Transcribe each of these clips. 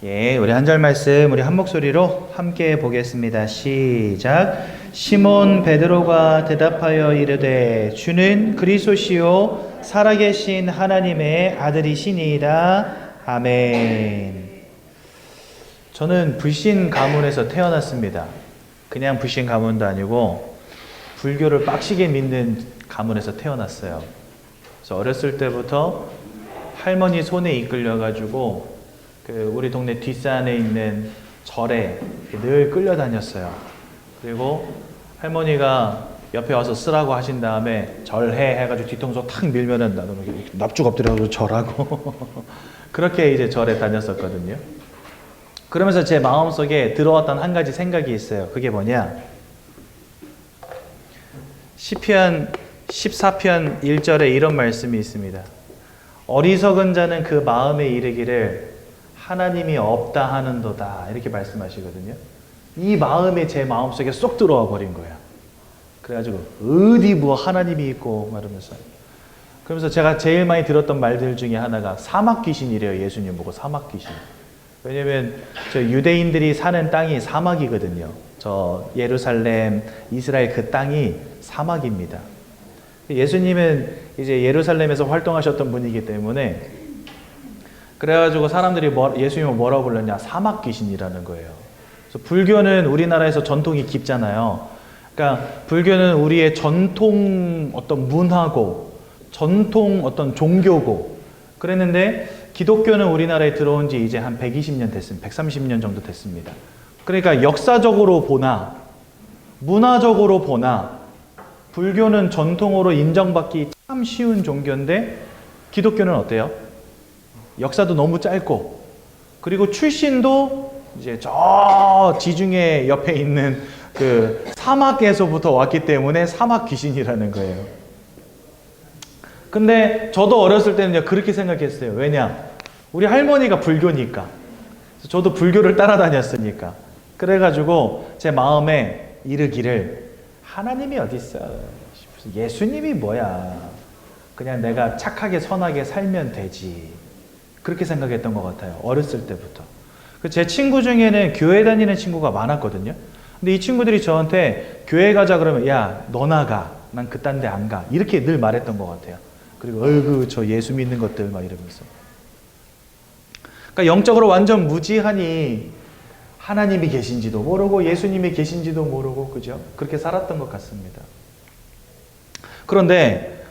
예, 우리 한 절 말씀 우리 한 목소리로 함께 보겠습니다. 시작. 시몬 베드로가 대답하여 이르되 주는 그리스도시요 살아계신 하나님의 아들이시니이다. 아멘. 저는 불신 가문에서 태어났습니다. 그냥 불신 가문도 아니고 불교를 빡시게 믿는 가문에서 태어났어요. 그래서 어렸을 때부터 할머니 손에 이끌려가지고 우리 동네 뒷산에 있는 절에 늘 끌려다녔어요. 그리고 할머니가 옆에 와서 쓰라고 하신 다음에 절해 해가지고 뒤통수 탁 밀면은 나도 납죽 엎드려서 절하고 그렇게 이제 절에 다녔었거든요. 그러면서 제 마음속에 들어왔던 한 가지 생각이 있어요. 그게 뭐냐? 시편 14편 1절에 이런 말씀이 있습니다. 어리석은 자는 그 마음에 이르기를 하나님이 없다 하는도다, 이렇게 말씀하시거든요. 이 마음이 제 마음속에 쏙 들어와 버린 거야. 그래가지고 어디 뭐 하나님이 있고 말하면서, 그러면서 제가 제일 많이 들었던 말들 중에 하나가 사막 귀신이래요. 예수님 보고 사막 귀신. 왜냐면 저 유대인들이 사는 땅이 사막이거든요. 저 예루살렘, 이스라엘 그 땅이 사막입니다. 예수님은 이제 예루살렘에서 활동하셨던 분이기 때문에, 그래가지고 사람들이 예수님을 뭐라고 불렀냐? 사막 귀신이라는 거예요. 그래서 불교는 우리나라에서 전통이 깊잖아요. 그러니까 불교는 우리의 전통 어떤 문화고, 전통 어떤 종교고, 그랬는데 기독교는 우리나라에 들어온 지 이제 한 120년 됐습니다. 130년 정도 됐습니다. 그러니까 역사적으로 보나, 문화적으로 보나, 불교는 전통으로 인정받기 참 쉬운 종교인데, 기독교는 어때요? 역사도 너무 짧고, 그리고 출신도 이제 저 지중해 옆에 있는 그 사막에서부터 왔기 때문에 사막 귀신이라는 거예요. 근데 저도 어렸을 때는 그렇게 생각했어요. 왜냐? 우리 할머니가 불교니까. 저도 불교를 따라다녔으니까. 그래가지고 제 마음에 이르기를 하나님이 어디 있어? 예수님이 뭐야? 그냥 내가 착하게 선하게 살면 되지. 그렇게 생각했던 것 같아요. 어렸을 때부터. 제 친구 중에는 교회 다니는 친구가 많았거든요. 근데 이 친구들이 저한테 교회 가자 그러면 야, 너나 가. 난 그딴 데 안 가. 이렇게 늘 말했던 것 같아요. 그리고 어이구 저 예수 믿는 것들 막 이러면서. 그러니까 영적으로 완전 무지하니 하나님이 계신지도 모르고 예수님이 계신지도 모르고, 그죠? 그렇게 살았던 것 같습니다. 그런데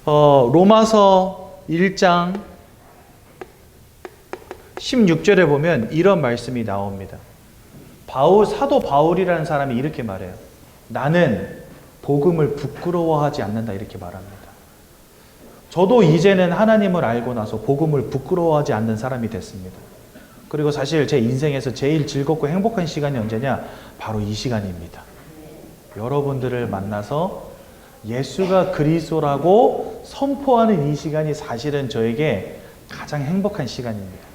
로마서 1장 16절에 보면 이런 말씀이 나옵니다. 사도 바울이라는 사람이 이렇게 말해요. 나는 복음을 부끄러워하지 않는다, 이렇게 말합니다. 저도 이제는 하나님을 알고 나서 복음을 부끄러워하지 않는 사람이 됐습니다. 그리고 사실 제 인생에서 제일 즐겁고 행복한 시간이 언제냐? 바로 이 시간입니다. 여러분들을 만나서 예수가 그리스도라고 선포하는 이 시간이 사실은 저에게 가장 행복한 시간입니다.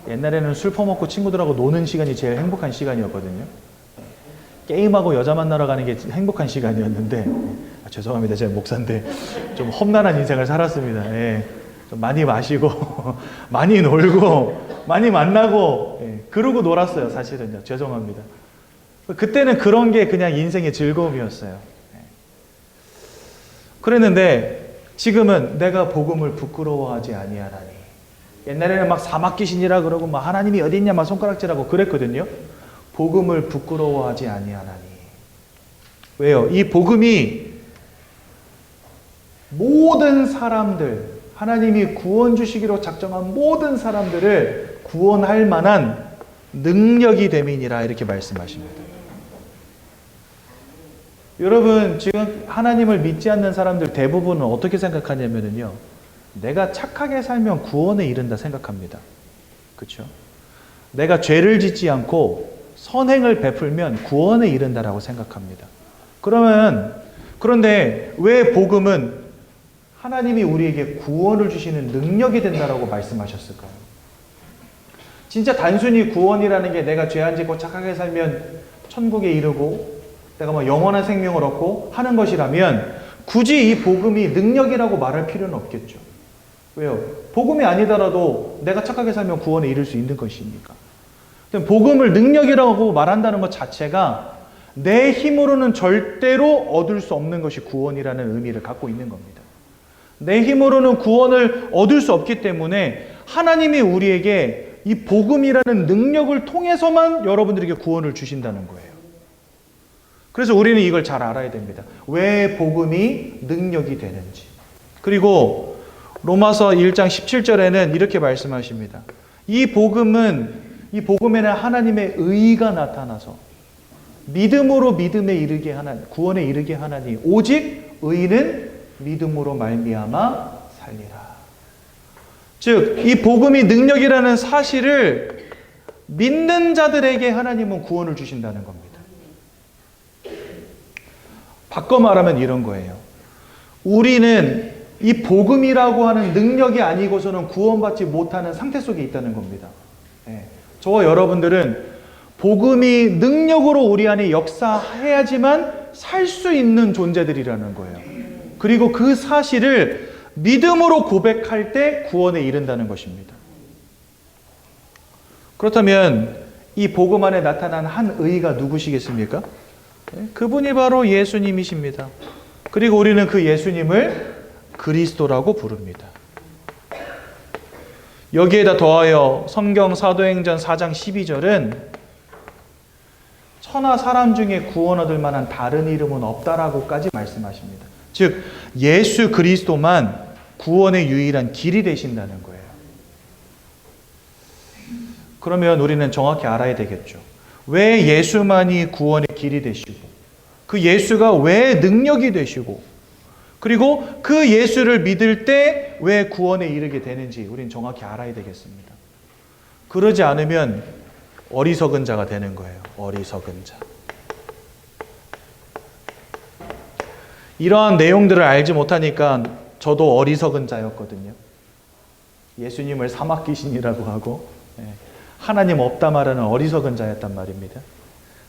옛날에는 술 퍼먹고 친구들하고 노는 시간이 제일 행복한 시간이었거든요. 게임하고 여자 만나러 가는 게 행복한 시간이었는데, 죄송합니다. 제가 목사인데 좀 험난한 인생을 살았습니다. 예, 좀 많이 마시고 많이 놀고 많이 만나고, 예, 그러고 놀았어요. 사실은요. 죄송합니다. 그때는 그런 게 그냥 인생의 즐거움이었어요. 예. 그랬는데 지금은 내가 복음을 부끄러워하지 아니하나니. 옛날에는 막 사막 귀신이라 그러고 막 하나님이 어디 있냐 막 손가락질하고 그랬거든요. 복음을 부끄러워하지 아니하나니. 왜요? 이 복음이 모든 사람들, 하나님이 구원 주시기로 작정한 모든 사람들을 구원할 만한 능력이 됨이니라, 이렇게 말씀하십니다. 여러분, 지금 하나님을 믿지 않는 사람들 대부분은 어떻게 생각하냐면요, 내가 착하게 살면 구원에 이른다 생각합니다. 그렇죠? 내가 죄를 짓지 않고 선행을 베풀면 구원에 이른다라고 생각합니다. 그런데 왜 복음은 하나님이 우리에게 구원을 주시는 능력이 된다라고 말씀하셨을까요? 진짜 단순히 구원이라는 게 내가 죄 안 짓고 착하게 살면 천국에 이르고 내가 뭐 영원한 생명을 얻고 하는 것이라면 굳이 이 복음이 능력이라고 말할 필요는 없겠죠. 왜요? 복음이 아니더라도 내가 착하게 살면 구원에 이를 수 있는 것이니까. 복음을 능력이라고 말한다는 것 자체가 내 힘으로는 절대로 얻을 수 없는 것이 구원이라는 의미를 갖고 있는 겁니다. 내 힘으로는 구원을 얻을 수 없기 때문에 하나님이 우리에게 이 복음이라는 능력을 통해서만 여러분들에게 구원을 주신다는 거예요. 그래서 우리는 이걸 잘 알아야 됩니다. 왜 복음이 능력이 되는지. 그리고 로마서 1장 17절에는 이렇게 말씀하십니다. 이 복음에는 하나님의 의가 나타나서 믿음으로 믿음에 이르게 하나니, 구원에 이르게 하나니 오직 의는 믿음으로 말미암아 살리라. 즉, 이 복음이 능력이라는 사실을 믿는 자들에게 하나님은 구원을 주신다는 겁니다. 바꿔 말하면 이런 거예요. 우리는 이 복음이라고 하는 능력이 아니고서는 구원받지 못하는 상태 속에 있다는 겁니다. 저와 여러분들은 복음이 능력으로 우리 안에 역사해야지만 살 수 있는 존재들이라는 거예요. 그리고 그 사실을 믿음으로 고백할 때 구원에 이른다는 것입니다. 그렇다면 이 복음 안에 나타난 한 의가 누구시겠습니까? 그분이 바로 예수님이십니다. 그리고 우리는 그 예수님을 그리스도라고 부릅니다. 여기에다 더하여 성경 사도행전 4장 12절은 천하 사람 중에 구원 얻을 만한 다른 이름은 없다라고까지 말씀하십니다. 즉 예수 그리스도만 구원의 유일한 길이 되신다는 거예요. 그러면 우리는 정확히 알아야 되겠죠. 왜 예수만이 구원의 길이 되시고 그 예수가 왜 능력이 되시고 그리고 그 예수를 믿을 때 왜 구원에 이르게 되는지 우리는 정확히 알아야 되겠습니다. 그러지 않으면 어리석은 자가 되는 거예요. 어리석은 자. 이러한 내용들을 알지 못하니까 저도 어리석은 자였거든요. 예수님을 사막 귀신이라고 하고 하나님 없다 말하는 어리석은 자였단 말입니다.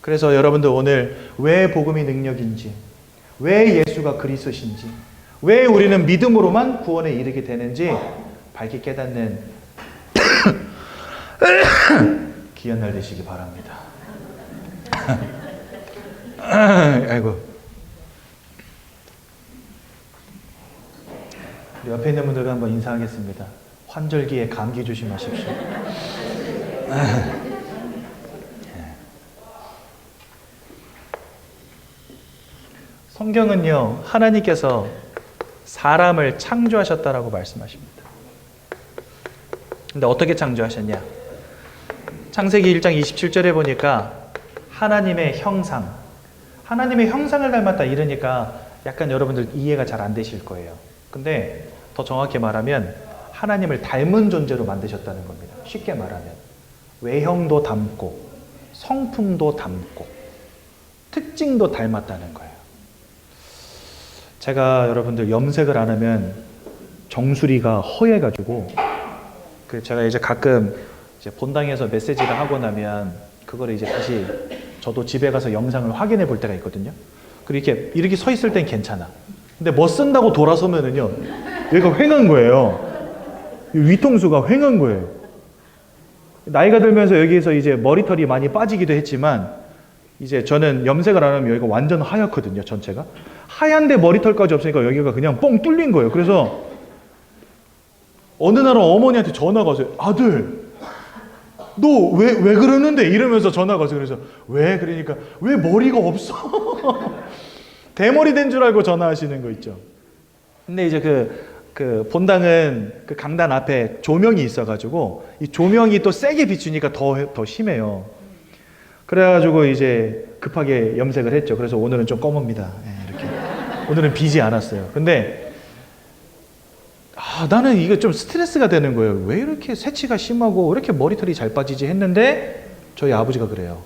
그래서 여러분들 오늘 왜 복음이 능력인지, 왜 예수가 그리스도신지, 왜 우리는 믿음으로만 구원에 이르게 되는지 밝게 깨닫는 귀한 날 되시기 바랍니다. 아이고. 우리 옆에 있는 분들과 한번 인사하겠습니다. 환절기에 감기 조심하십시오. 성경은요, 하나님께서 사람을 창조하셨다라고 말씀하십니다. 근데 어떻게 창조하셨냐? 창세기 1장 27절에 보니까 하나님의 형상, 하나님의 형상을 닮았다 이러니까 약간 여러분들 이해가 잘 안 되실 거예요. 근데 더 정확히 말하면 하나님을 닮은 존재로 만드셨다는 겁니다. 쉽게 말하면 외형도 닮고 성품도 닮고 특징도 닮았다는 거예요. 제가 여러분들 염색을 안 하면 정수리가 허해가지고 제가 이제 가끔 이제 본당에서 메시지를 하고 나면 그거를 이제 다시 저도 집에 가서 영상을 확인해 볼 때가 있거든요. 그리고 이렇게 서 있을 땐 괜찮아. 근데 뭐 쓴다고 돌아서면은요, 얘가 휑한 거예요. 위통수가 휑한 거예요. 나이가 들면서 여기에서 이제 머리털이 많이 빠지기도 했지만, 이제 저는 염색을 안 하면 여기가 완전 하얗거든요, 전체가. 하얀데 머리털까지 없으니까 여기가 그냥 뻥 뚫린 거예요. 그래서 어느 날은 어머니한테 전화가 왔어요. 아들, 너 왜 그러는데? 이러면서 전화가 왔어요. 그래서 왜? 그러니까 왜 머리가 없어? 대머리 된 줄 알고 전화하시는 거 있죠. 근데 이제 그 본당은 그 강단 앞에 조명이 있어가지고 이 조명이 또 세게 비추니까 더 심해요. 그래가지고 이제 급하게 염색을 했죠. 그래서 오늘은 좀 검습니다. 이렇게. 오늘은 비지 않았어요. 근데 나는 이거 좀 스트레스가 되는 거예요. 왜 이렇게 새치가 심하고 왜 이렇게 머리털이 잘 빠지지 했는데 저희 아버지가 그래요.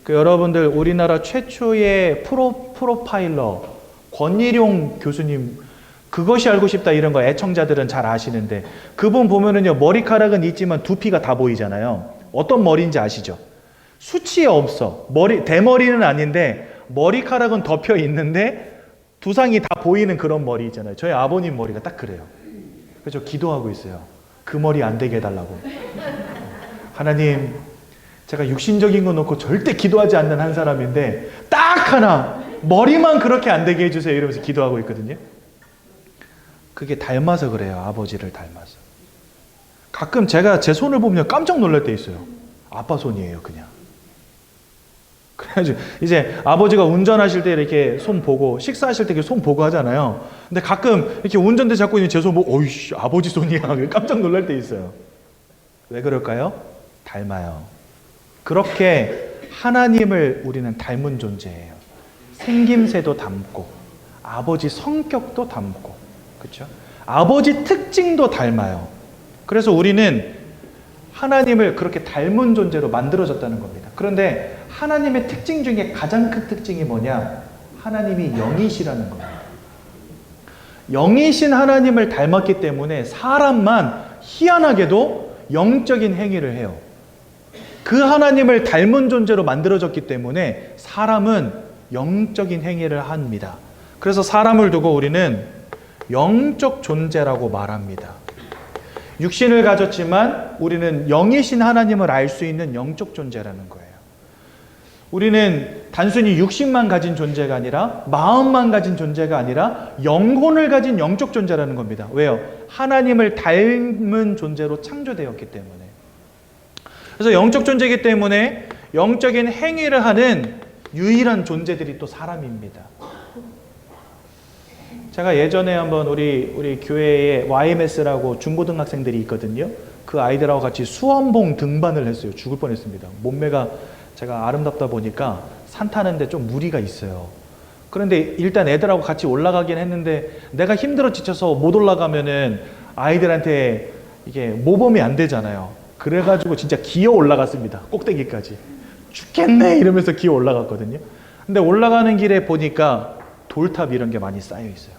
여러분들 우리나라 최초의 프로파일러 권일용 교수님, 그것이 알고 싶다 이런 거 애청자들은 잘 아시는데 그분 보면은요, 머리카락은 있지만 두피가 다 보이잖아요. 어떤 머리인지 아시죠? 수치에 없어. 대머리는 아닌데 머리카락은 덮여 있는데 두상이 다 보이는 그런 머리 있잖아요. 저희 아버님 머리가 딱 그래요. 그래서 기도하고 있어요. 그 머리 안 되게 해달라고. 하나님, 제가 육신적인 거 놓고 절대 기도하지 않는 한 사람인데 딱 하나 머리만 그렇게 안 되게 해주세요 이러면서 기도하고 있거든요. 그게 닮아서 그래요. 아버지를 닮아서. 가끔 제가 제 손을 보면 깜짝 놀랄 때 있어요. 아빠 손이에요 그냥. 그래가지고 이제 아버지가 운전하실 때 이렇게 손 보고, 식사하실 때 이렇게 손 보고 하잖아요. 근데 가끔 이렇게 운전대 잡고 있는 제 손 보고 어이씨 아버지 손이야 깜짝 놀랄 때 있어요. 왜 그럴까요? 닮아요. 그렇게 하나님을 우리는 닮은 존재예요. 생김새도 닮고 아버지 성격도 닮고, 그렇죠? 아버지 특징도 닮아요. 그래서 우리는 하나님을 그렇게 닮은 존재로 만들어졌다는 겁니다. 그런데 하나님의 특징 중에 가장 큰 특징이 뭐냐? 하나님이 영이시라는 겁니다. 영이신 하나님을 닮았기 때문에 사람만 희한하게도 영적인 행위를 해요. 그 하나님을 닮은 존재로 만들어졌기 때문에 사람은 영적인 행위를 합니다. 그래서 사람을 두고 우리는 영적 존재라고 말합니다. 육신을 가졌지만 우리는 영이신 하나님을 알 수 있는 영적 존재라는 거예요. 우리는 단순히 육신만 가진 존재가 아니라, 마음만 가진 존재가 아니라 영혼을 가진 영적 존재라는 겁니다. 왜요? 하나님을 닮은 존재로 창조되었기 때문에. 그래서 영적 존재이기 때문에 영적인 행위를 하는 유일한 존재들이 또 사람입니다. 제가 예전에 한번 우리 교회에 YMS라고 중고등학생들이 있거든요. 그 아이들하고 같이 수원봉 등반을 했어요. 죽을 뻔했습니다. 몸매가 제가 아름답다 보니까 산 타는데 좀 무리가 있어요. 그런데 일단 애들하고 같이 올라가긴 했는데 내가 힘들어 지쳐서 못 올라가면은 아이들한테 이게 모범이 안 되잖아요. 그래가지고 진짜 기어 올라갔습니다. 꼭대기까지. 죽겠네 이러면서 기어 올라갔거든요. 근데 올라가는 길에 보니까 돌탑 이런 게 많이 쌓여 있어요.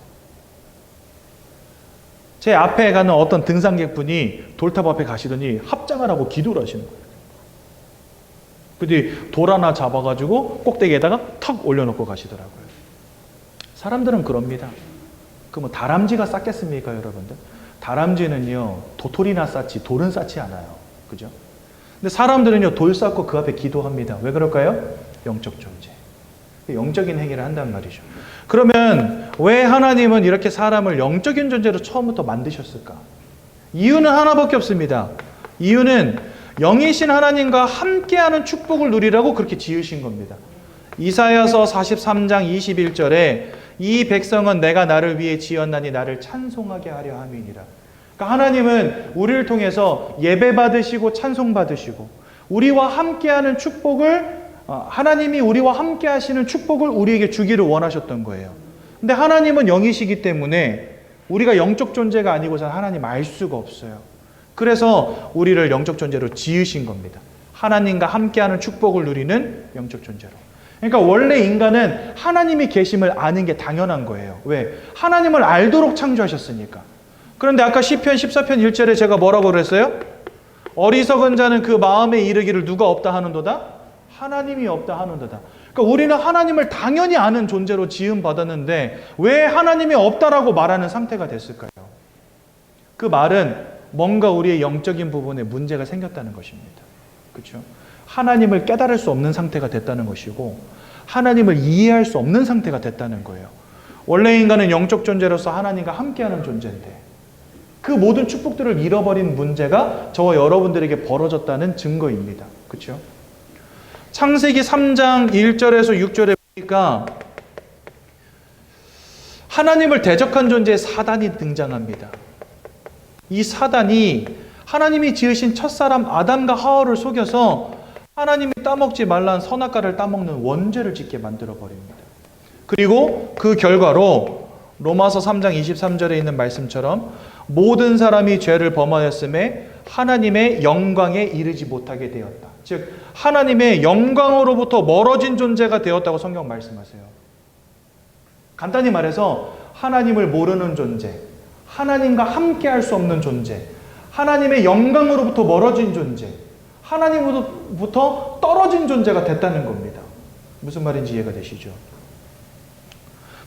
제 앞에 가는 어떤 등산객분이 돌탑 앞에 가시더니 합장을 하고 기도를 하시는 거예요. 근데 돌 하나 잡아가지고 꼭대기에다가 턱 올려놓고 가시더라고요. 사람들은 그럽니다. 그 뭐 다람쥐가 쌓겠습니까, 여러분들? 다람쥐는요 도토리나 쌓지 돌은 쌓지 않아요. 그죠? 근데 사람들은요 돌 쌓고 그 앞에 기도합니다. 왜 그럴까요? 영적 존재. 영적인 행위를 한단 말이죠. 그러면 왜 하나님은 이렇게 사람을 영적인 존재로 처음부터 만드셨을까? 이유는 하나밖에 없습니다. 이유는 영이신 하나님과 함께하는 축복을 누리라고 그렇게 지으신 겁니다. 이사야서 43장 21절에 이 백성은 내가 나를 위해 지었나니 나를 찬송하게 하려 함이니라. 그러니까 하나님은 우리를 통해서 예배 받으시고 찬송 받으시고 우리와 함께하는 축복을, 하나님이 우리와 함께 하시는 축복을 우리에게 주기를 원하셨던 거예요. 근데 하나님은 영이시기 때문에 우리가 영적 존재가 아니고서 하나님 알 수가 없어요. 그래서 우리를 영적 존재로 지으신 겁니다. 하나님과 함께하는 축복을 누리는 영적 존재로. 그러니까 원래 인간은 하나님이 계심을 아는 게 당연한 거예요. 왜? 하나님을 알도록 창조하셨으니까. 그런데 아까 시편 14편 1절에 제가 뭐라고 그랬어요? 어리석은 자는 그 마음에 이르기를 누가 없다 하는도다? 하나님이 없다 하는도다. 그러니까 우리는 하나님을 당연히 아는 존재로 지음받았는데 왜 하나님이 없다라고 말하는 상태가 됐을까요? 그 말은 뭔가 우리의 영적인 부분에 문제가 생겼다는 것입니다. 그렇죠? 하나님을 깨달을 수 없는 상태가 됐다는 것이고 하나님을 이해할 수 없는 상태가 됐다는 거예요. 원래 인간은 영적 존재로서 하나님과 함께하는 존재인데 그 모든 축복들을 잃어버린 문제가 저와 여러분들에게 벌어졌다는 증거입니다. 그렇죠? 창세기 3장 1절에서 6절에 보니까 하나님을 대적한 존재의 사단이 등장합니다. 이 사단이 하나님이 지으신 첫사람 아담과 하와를 속여서 하나님이 따먹지 말라는 선악과를 따먹는 원죄를 짓게 만들어버립니다. 그리고 그 결과로 로마서 3장 23절에 있는 말씀처럼 모든 사람이 죄를 범하였음에 하나님의 영광에 이르지 못하게 되었다. 즉 하나님의 영광으로부터 멀어진 존재가 되었다고 성경 말씀하세요. 간단히 말해서 하나님을 모르는 존재, 하나님과 함께 할 수 없는 존재, 하나님의 영광으로부터 멀어진 존재, 하나님으로부터 떨어진 존재가 됐다는 겁니다. 무슨 말인지 이해가 되시죠?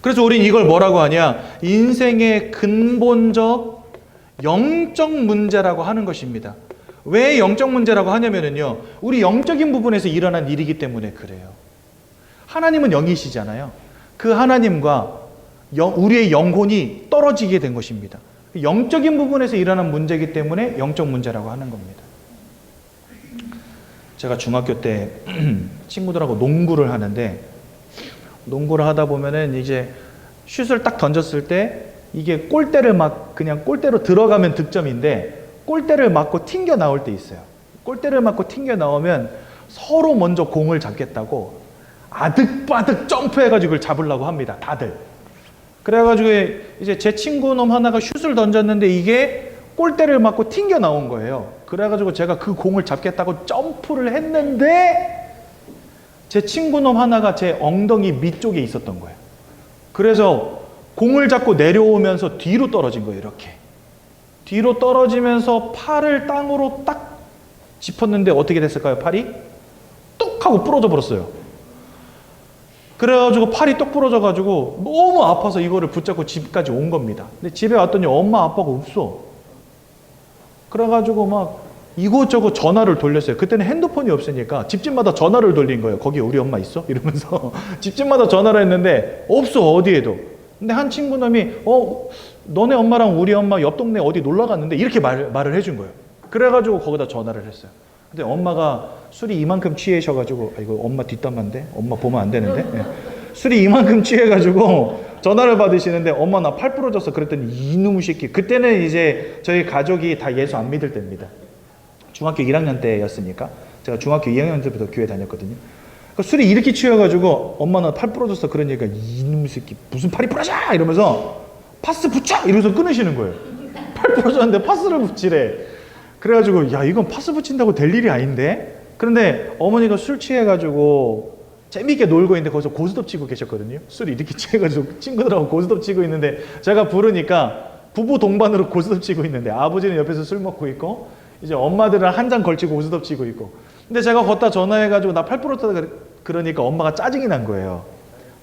그래서 우린 이걸 뭐라고 하냐? 인생의 근본적 영적 문제라고 하는 것입니다. 왜 영적 문제라고 하냐면요, 우리 영적인 부분에서 일어난 일이기 때문에 그래요. 하나님은 영이시잖아요. 그 하나님과 우리의 영혼이 떨어지게 된 것입니다. 영적인 부분에서 일어난 문제이기 때문에 영적 문제라고 하는 겁니다. 제가 중학교 때 친구들하고 농구를 하는데, 농구를 하다 보면은 이제 슛을 딱 던졌을 때 이게 골대를 막 그냥 골대로 들어가면 득점인데, 골대를 맞고 튕겨 나올 때 있어요. 골대를 맞고 튕겨 나오면 서로 먼저 공을 잡겠다고 아득바득 점프해가지고 그걸 잡으려고 합니다. 다들. 그래가지고 이제 제 친구 놈 하나가 슛을 던졌는데 이게 골대를 맞고 튕겨 나온 거예요. 그래가지고 제가 그 공을 잡겠다고 점프를 했는데 제 친구 놈 하나가 제 엉덩이 밑쪽에 있었던 거예요. 그래서 공을 잡고 내려오면서 뒤로 떨어진 거예요. 이렇게. 뒤로 떨어지면서 팔을 땅으로 딱 짚었는데 어떻게 됐을까요? 팔이 뚝 하고 부러져 버렸어요. 그래가지고 팔이 똑 부러져가지고 너무 아파서 이거를 붙잡고 집까지 온 겁니다. 근데 집에 왔더니 엄마 아빠가 없어. 그래가지고 막 이곳저곳 전화를 돌렸어요. 그때는 핸드폰이 없으니까 집집마다 전화를 돌린 거예요. 거기 우리 엄마 있어? 이러면서 집집마다 전화를 했는데 없어, 어디에도. 근데 한 친구놈이 너네 엄마랑 우리 엄마 옆 동네 어디 놀러 갔는데 이렇게 말을 해준 거예요. 그래가지고 거기다 전화를 했어요. 근데 엄마가 술이 이만큼 취해셔가지고, 이거 엄마 뒷담화인데? 엄마 보면 안 되는데? 네. 술이 이만큼 취해가지고 전화를 받으시는데, 엄마 나 팔 부러졌어. 그랬더니 이놈의 새끼. 그때는 이제 저희 가족이 다 예수 안 믿을 때입니다. 중학교 1학년 때였으니까. 제가 중학교 2학년 때부터 교회 다녔거든요. 술이 이렇게 취해가지고 엄마 나 팔 부러졌어. 그러니까 이놈의 새끼 무슨 팔이 부러져! 이러면서 파스 붙여! 이러면서 끊으시는 거예요. 팔 부러졌는데 파스를 붙이래. 그래가지고 야, 이건 파스 붙인다고 될 일이 아닌데? 그런데 어머니가 술 취해가지고 재미있게 놀고 있는데 거기서 고스톱 치고 계셨거든요. 술이 이렇게 취해가지고 친구들하고 고스톱 치고 있는데 제가 부르니까 부부 동반으로 고스톱 치고 있는데 아버지는 옆에서 술 먹고 있고 이제 엄마들은 한 장 걸치고 고스톱 치고 있고. 근데 제가 걷다 전화해가지고 나 팔 부러졌다 그러니까 엄마가 짜증이 난 거예요.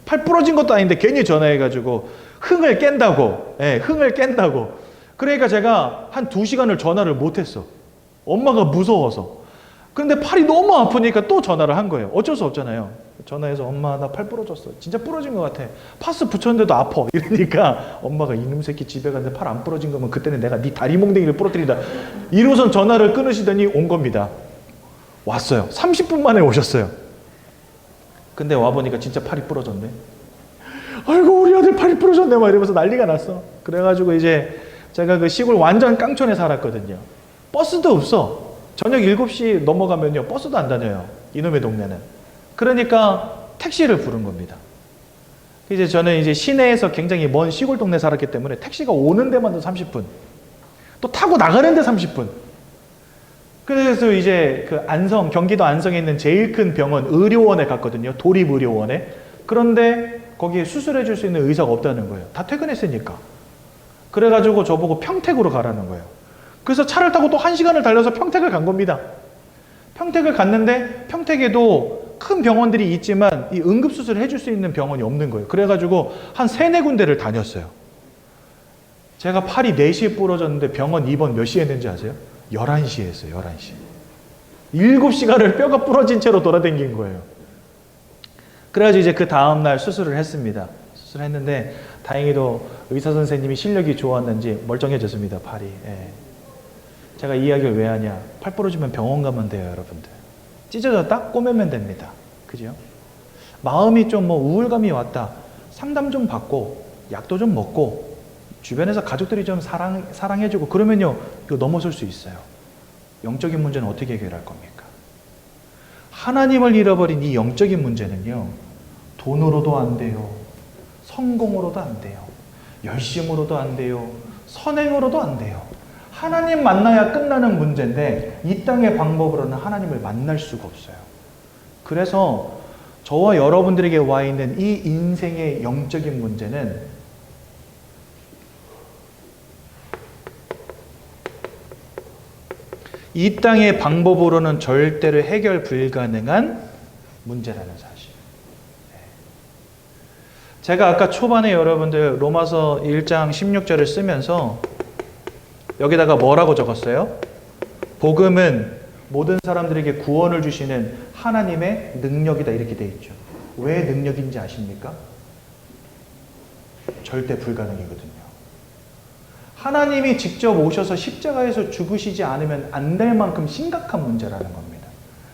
팔 부러진 것도 아닌데 괜히 전화해가지고 흥을 깬다고. 예, 흥을 깬다고. 그러니까 제가 한 2시간을 전화를 못했어. 엄마가 무서워서. 근데 팔이 너무 아프니까 또 전화를 한 거예요. 어쩔 수 없잖아요. 전화해서 엄마 나 팔 부러졌어. 진짜 부러진 것 같아. 파스 붙였는데도 아파. 이러니까 엄마가 이놈 새끼 집에 갔는데 팔 안 부러진 거면 그때는 내가 네 다리 몽댕이를 부러뜨린다. 이로선 전화를 끊으시더니 온 겁니다. 왔어요. 30분 만에 오셨어요. 근데 와보니까 진짜 팔이 부러졌네. 아이고 우리 아들 팔이 부러졌네 막 이러면서 난리가 났어. 그래가지고 이제 제가 그 시골 완전 깡촌에 살았거든요. 버스도 없어. 저녁 7시 넘어가면요 버스도 안 다녀요. 이놈의 동네는. 그러니까 택시를 부른 겁니다. 이제 저는 이제 시내에서 굉장히 먼 시골 동네 살았기 때문에 택시가 오는 데만도 30분. 또 타고 나가는데 30분. 그래서 이제 그 안성, 경기도 안성에 있는 제일 큰 병원 의료원에 갔거든요. 도립의료원에. 그런데 거기에 수술해 줄 수 있는 의사가 없다는 거예요. 다 퇴근했으니까. 그래가지고 저보고 평택으로 가라는 거예요. 그래서 차를 타고 또 1시간을 달려서 평택을 간 겁니다. 평택을 갔는데 평택에도 큰 병원들이 있지만 이 응급수술을 해줄 수 있는 병원이 없는 거예요. 그래가지고 한 3-4군데를 다녔어요. 제가 팔이 4시에 부러졌는데 병원 입원 몇 시에 했는지 아세요? 11시에 했어요. 11시. 7시간을 뼈가 부러진 채로 돌아다닌 거예요. 그래가지고 이제 그 다음날 수술을 했습니다. 수술했는데 다행히도 의사 선생님이 실력이 좋았는지 멀쩡해졌습니다. 팔이. 예. 제가 이 이야기를 왜 하냐. 팔 부러지면 병원 가면 돼요. 여러분들. 찢어졌다? 꼬매면 됩니다. 그죠? 마음이 좀 뭐 우울감이 왔다. 상담 좀 받고 약도 좀 먹고 주변에서 가족들이 좀 사랑해주고 그러면요 이거 넘어설 수 있어요. 영적인 문제는 어떻게 해결할 겁니까? 하나님을 잃어버린 이 영적인 문제는요 돈으로도 안 돼요. 성공으로도 안 돼요. 열심으로도 안 돼요. 선행으로도 안 돼요. 하나님 만나야 끝나는 문제인데 이 땅의 방법으로는 하나님을 만날 수가 없어요. 그래서 저와 여러분들에게 와 있는 이 인생의 영적인 문제는 이 땅의 방법으로는 절대로 해결 불가능한 문제라는 사실. 제가 아까 초반에 여러분들 로마서 1장 16절을 쓰면서 여기다가 뭐라고 적었어요? 복음은 모든 사람들에게 구원을 주시는 하나님의 능력이다 이렇게 돼 있죠. 왜 능력인지 아십니까? 절대 불가능이거든요. 하나님이 직접 오셔서 십자가에서 죽으시지 않으면 안 될 만큼 심각한 문제라는 겁니다.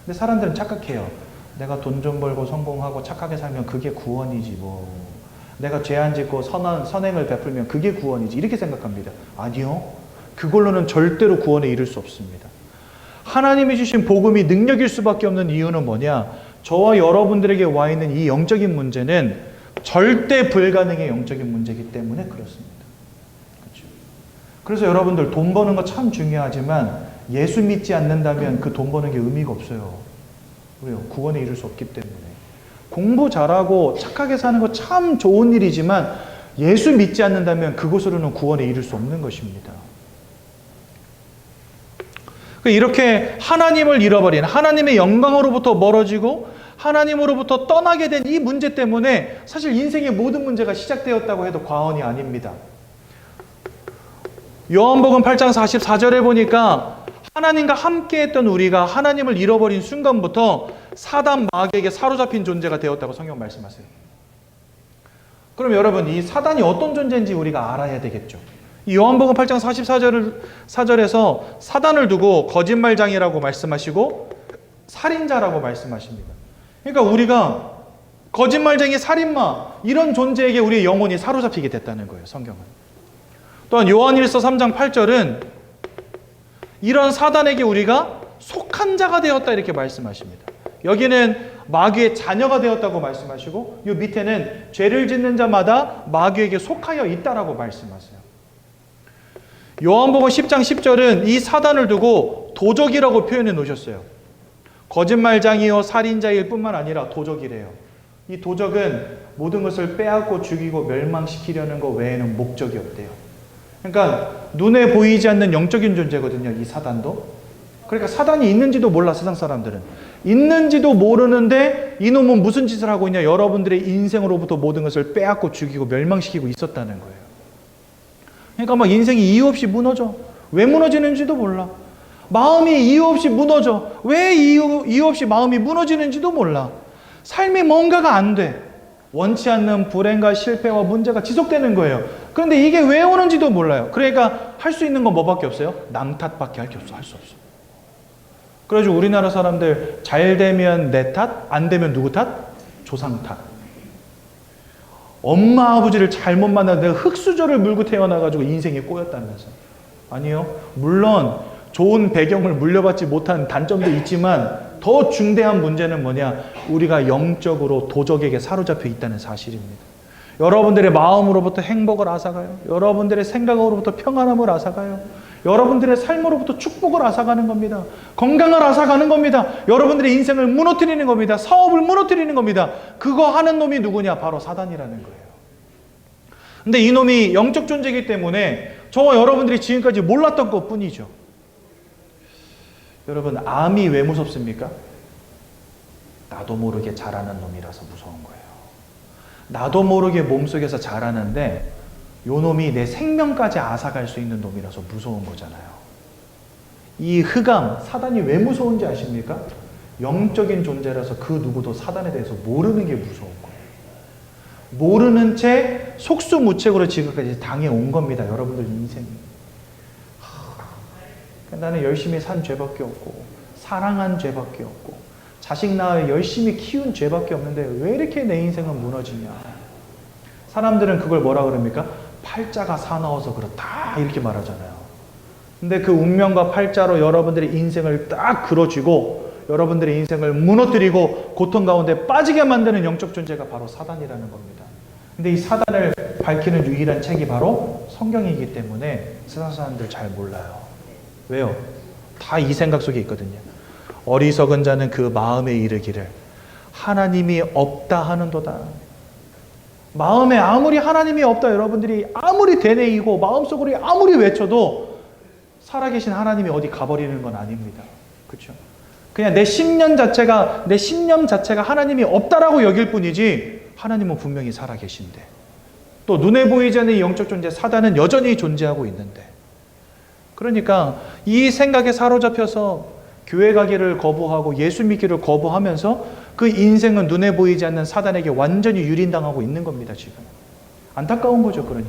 근데 사람들은 착각해요. 내가 돈 좀 벌고 성공하고 착하게 살면 그게 구원이지 뭐. 내가 죄 안 짓고 선행을 베풀면 그게 구원이지 이렇게 생각합니다. 아니요. 그걸로는 절대로 구원에 이를 수 없습니다. 하나님이 주신 복음이 능력일 수밖에 없는 이유는 뭐냐? 저와 여러분들에게 와 있는 이 영적인 문제는 절대 불가능의 영적인 문제이기 때문에 그렇습니다. 그렇죠? 그래서 여러분들 돈 버는 거 참 중요하지만 예수 믿지 않는다면 그 돈 버는 게 의미가 없어요. 왜요? 구원에 이를 수 없기 때문에. 공부 잘하고 착하게 사는 거 참 좋은 일이지만 예수 믿지 않는다면 그것으로는 구원에 이를 수 없는 것입니다. 이렇게 하나님을 잃어버린, 하나님의 영광으로부터 멀어지고 하나님으로부터 떠나게 된 이 문제 때문에 사실 인생의 모든 문제가 시작되었다고 해도 과언이 아닙니다. 요한복음 8장 44절에 보니까 하나님과 함께했던 우리가 하나님을 잃어버린 순간부터 사단 마귀에게 사로잡힌 존재가 되었다고 성경 말씀하세요. 그럼 여러분 이 사단이 어떤 존재인지 우리가 알아야 되겠죠. 이 요한복음 8장 44절에서 사단을 두고 거짓말장이라고 말씀하시고 살인자라고 말씀하십니다. 그러니까 우리가 거짓말쟁이, 살인마 이런 존재에게 우리의 영혼이 사로잡히게 됐다는 거예요. 성경은. 또한 요한일서 3장 8절은 이런 사단에게 우리가 속한 자가 되었다 이렇게 말씀하십니다. 여기는 마귀의 자녀가 되었다고 말씀하시고 이 밑에는 죄를 짓는 자마다 마귀에게 속하여 있다라고 말씀하세요. 요한복음 10장 10절은 이 사단을 두고 도적이라고 표현해 놓으셨어요. 거짓말장이요 살인자일 뿐만 아니라 도적이래요. 이 도적은 모든 것을 빼앗고 죽이고 멸망시키려는 것 외에는 목적이 없대요. 그러니까 눈에 보이지 않는 영적인 존재거든요. 이 사단도. 그러니까 사단이 있는지도 몰라 세상 사람들은. 있는지도 모르는데 이놈은 무슨 짓을 하고 있냐. 여러분들의 인생으로부터 모든 것을 빼앗고 죽이고 멸망시키고 있었다는 거예요. 그러니까 막 인생이 이유 없이 무너져. 왜 무너지는지도 몰라. 마음이 이유 없이 무너져. 왜 이유 없이 마음이 무너지는지도 몰라. 삶이 뭔가가 안 돼. 원치 않는 불행과 실패와 문제가 지속되는 거예요. 그런데 이게 왜 오는지도 몰라요. 그러니까 할 수 있는 건 뭐밖에 없어요? 남 탓밖에 할 게 없어. 할 수 없어. 그래가지고 우리나라 사람들 잘 되면 내 탓, 안 되면 누구 탓? 조상 탓. 엄마 아버지를 잘못 만나 내가 흙수저를 물고 태어나가지고 인생에 꼬였다면서. 아니요. 물론 좋은 배경을 물려받지 못한 단점도 있지만 더 중대한 문제는 뭐냐? 우리가 영적으로 도적에게 사로잡혀 있다는 사실입니다. 여러분들의 마음으로부터 행복을 앗아가요. 여러분들의 생각으로부터 평안함을 앗아가요. 여러분들의 삶으로부터 축복을 앗아가는 겁니다. 건강을 앗아가는 겁니다. 여러분들의 인생을 무너뜨리는 겁니다. 사업을 무너뜨리는 겁니다. 그거 하는 놈이 누구냐? 바로 사단이라는 거예요. 근데 이 놈이 영적 존재이기 때문에 저와 여러분들이 지금까지 몰랐던 것 뿐이죠. 여러분, 암이 왜 무섭습니까? 나도 모르게 자라는 놈이라서 무서운 거예요. 나도 모르게 몸속에서 자라는데 요 놈이 내 생명까지 앗아갈 수 있는 놈이라서 무서운 거잖아요. 이 흑암, 사단이 왜 무서운지 아십니까? 영적인 존재라서 그 누구도 사단에 대해서 모르는 게 무서운 거예요. 모르는 채 속수무책으로 지금까지 당해온 겁니다. 여러분들 인생이. 나는 열심히 산 죄밖에 없고 사랑한 죄밖에 없고 자식 낳아 열심히 키운 죄밖에 없는데 왜 이렇게 내 인생은 무너지냐. 사람들은 그걸 뭐라 그럽니까? 팔자가 사나워서 그렇다 이렇게 말하잖아요. 근데 그 운명과 팔자로 여러분들의 인생을 딱 그려쥐고 여러분들의 인생을 무너뜨리고 고통 가운데 빠지게 만드는 영적 존재가 바로 사단이라는 겁니다. 근데 이 사단을 밝히는 유일한 책이 바로 성경이기 때문에 세상 사람들 잘 몰라요. 왜요? 다 이 생각 속에 있거든요. 어리석은 자는 그 마음에 이르기를 하나님이 없다 하는도다. 마음에 아무리 하나님이 없다 여러분들이 아무리 되뇌이고 마음속으로 아무리 외쳐도 살아계신 하나님이 어디 가버리는 건 아닙니다. 그렇죠? 그냥 내 신념 자체가 하나님이 없다라고 여길 뿐이지 하나님은 분명히 살아계신데 또 눈에 보이지 않는 영적 존재 사단은 여전히 존재하고 있는데 그러니까 이 생각에 사로잡혀서 교회 가기를 거부하고 예수 믿기를 거부하면서 그 인생은 눈에 보이지 않는 사단에게 완전히 유린당하고 있는 겁니다, 지금. 안타까운 거죠, 그러니.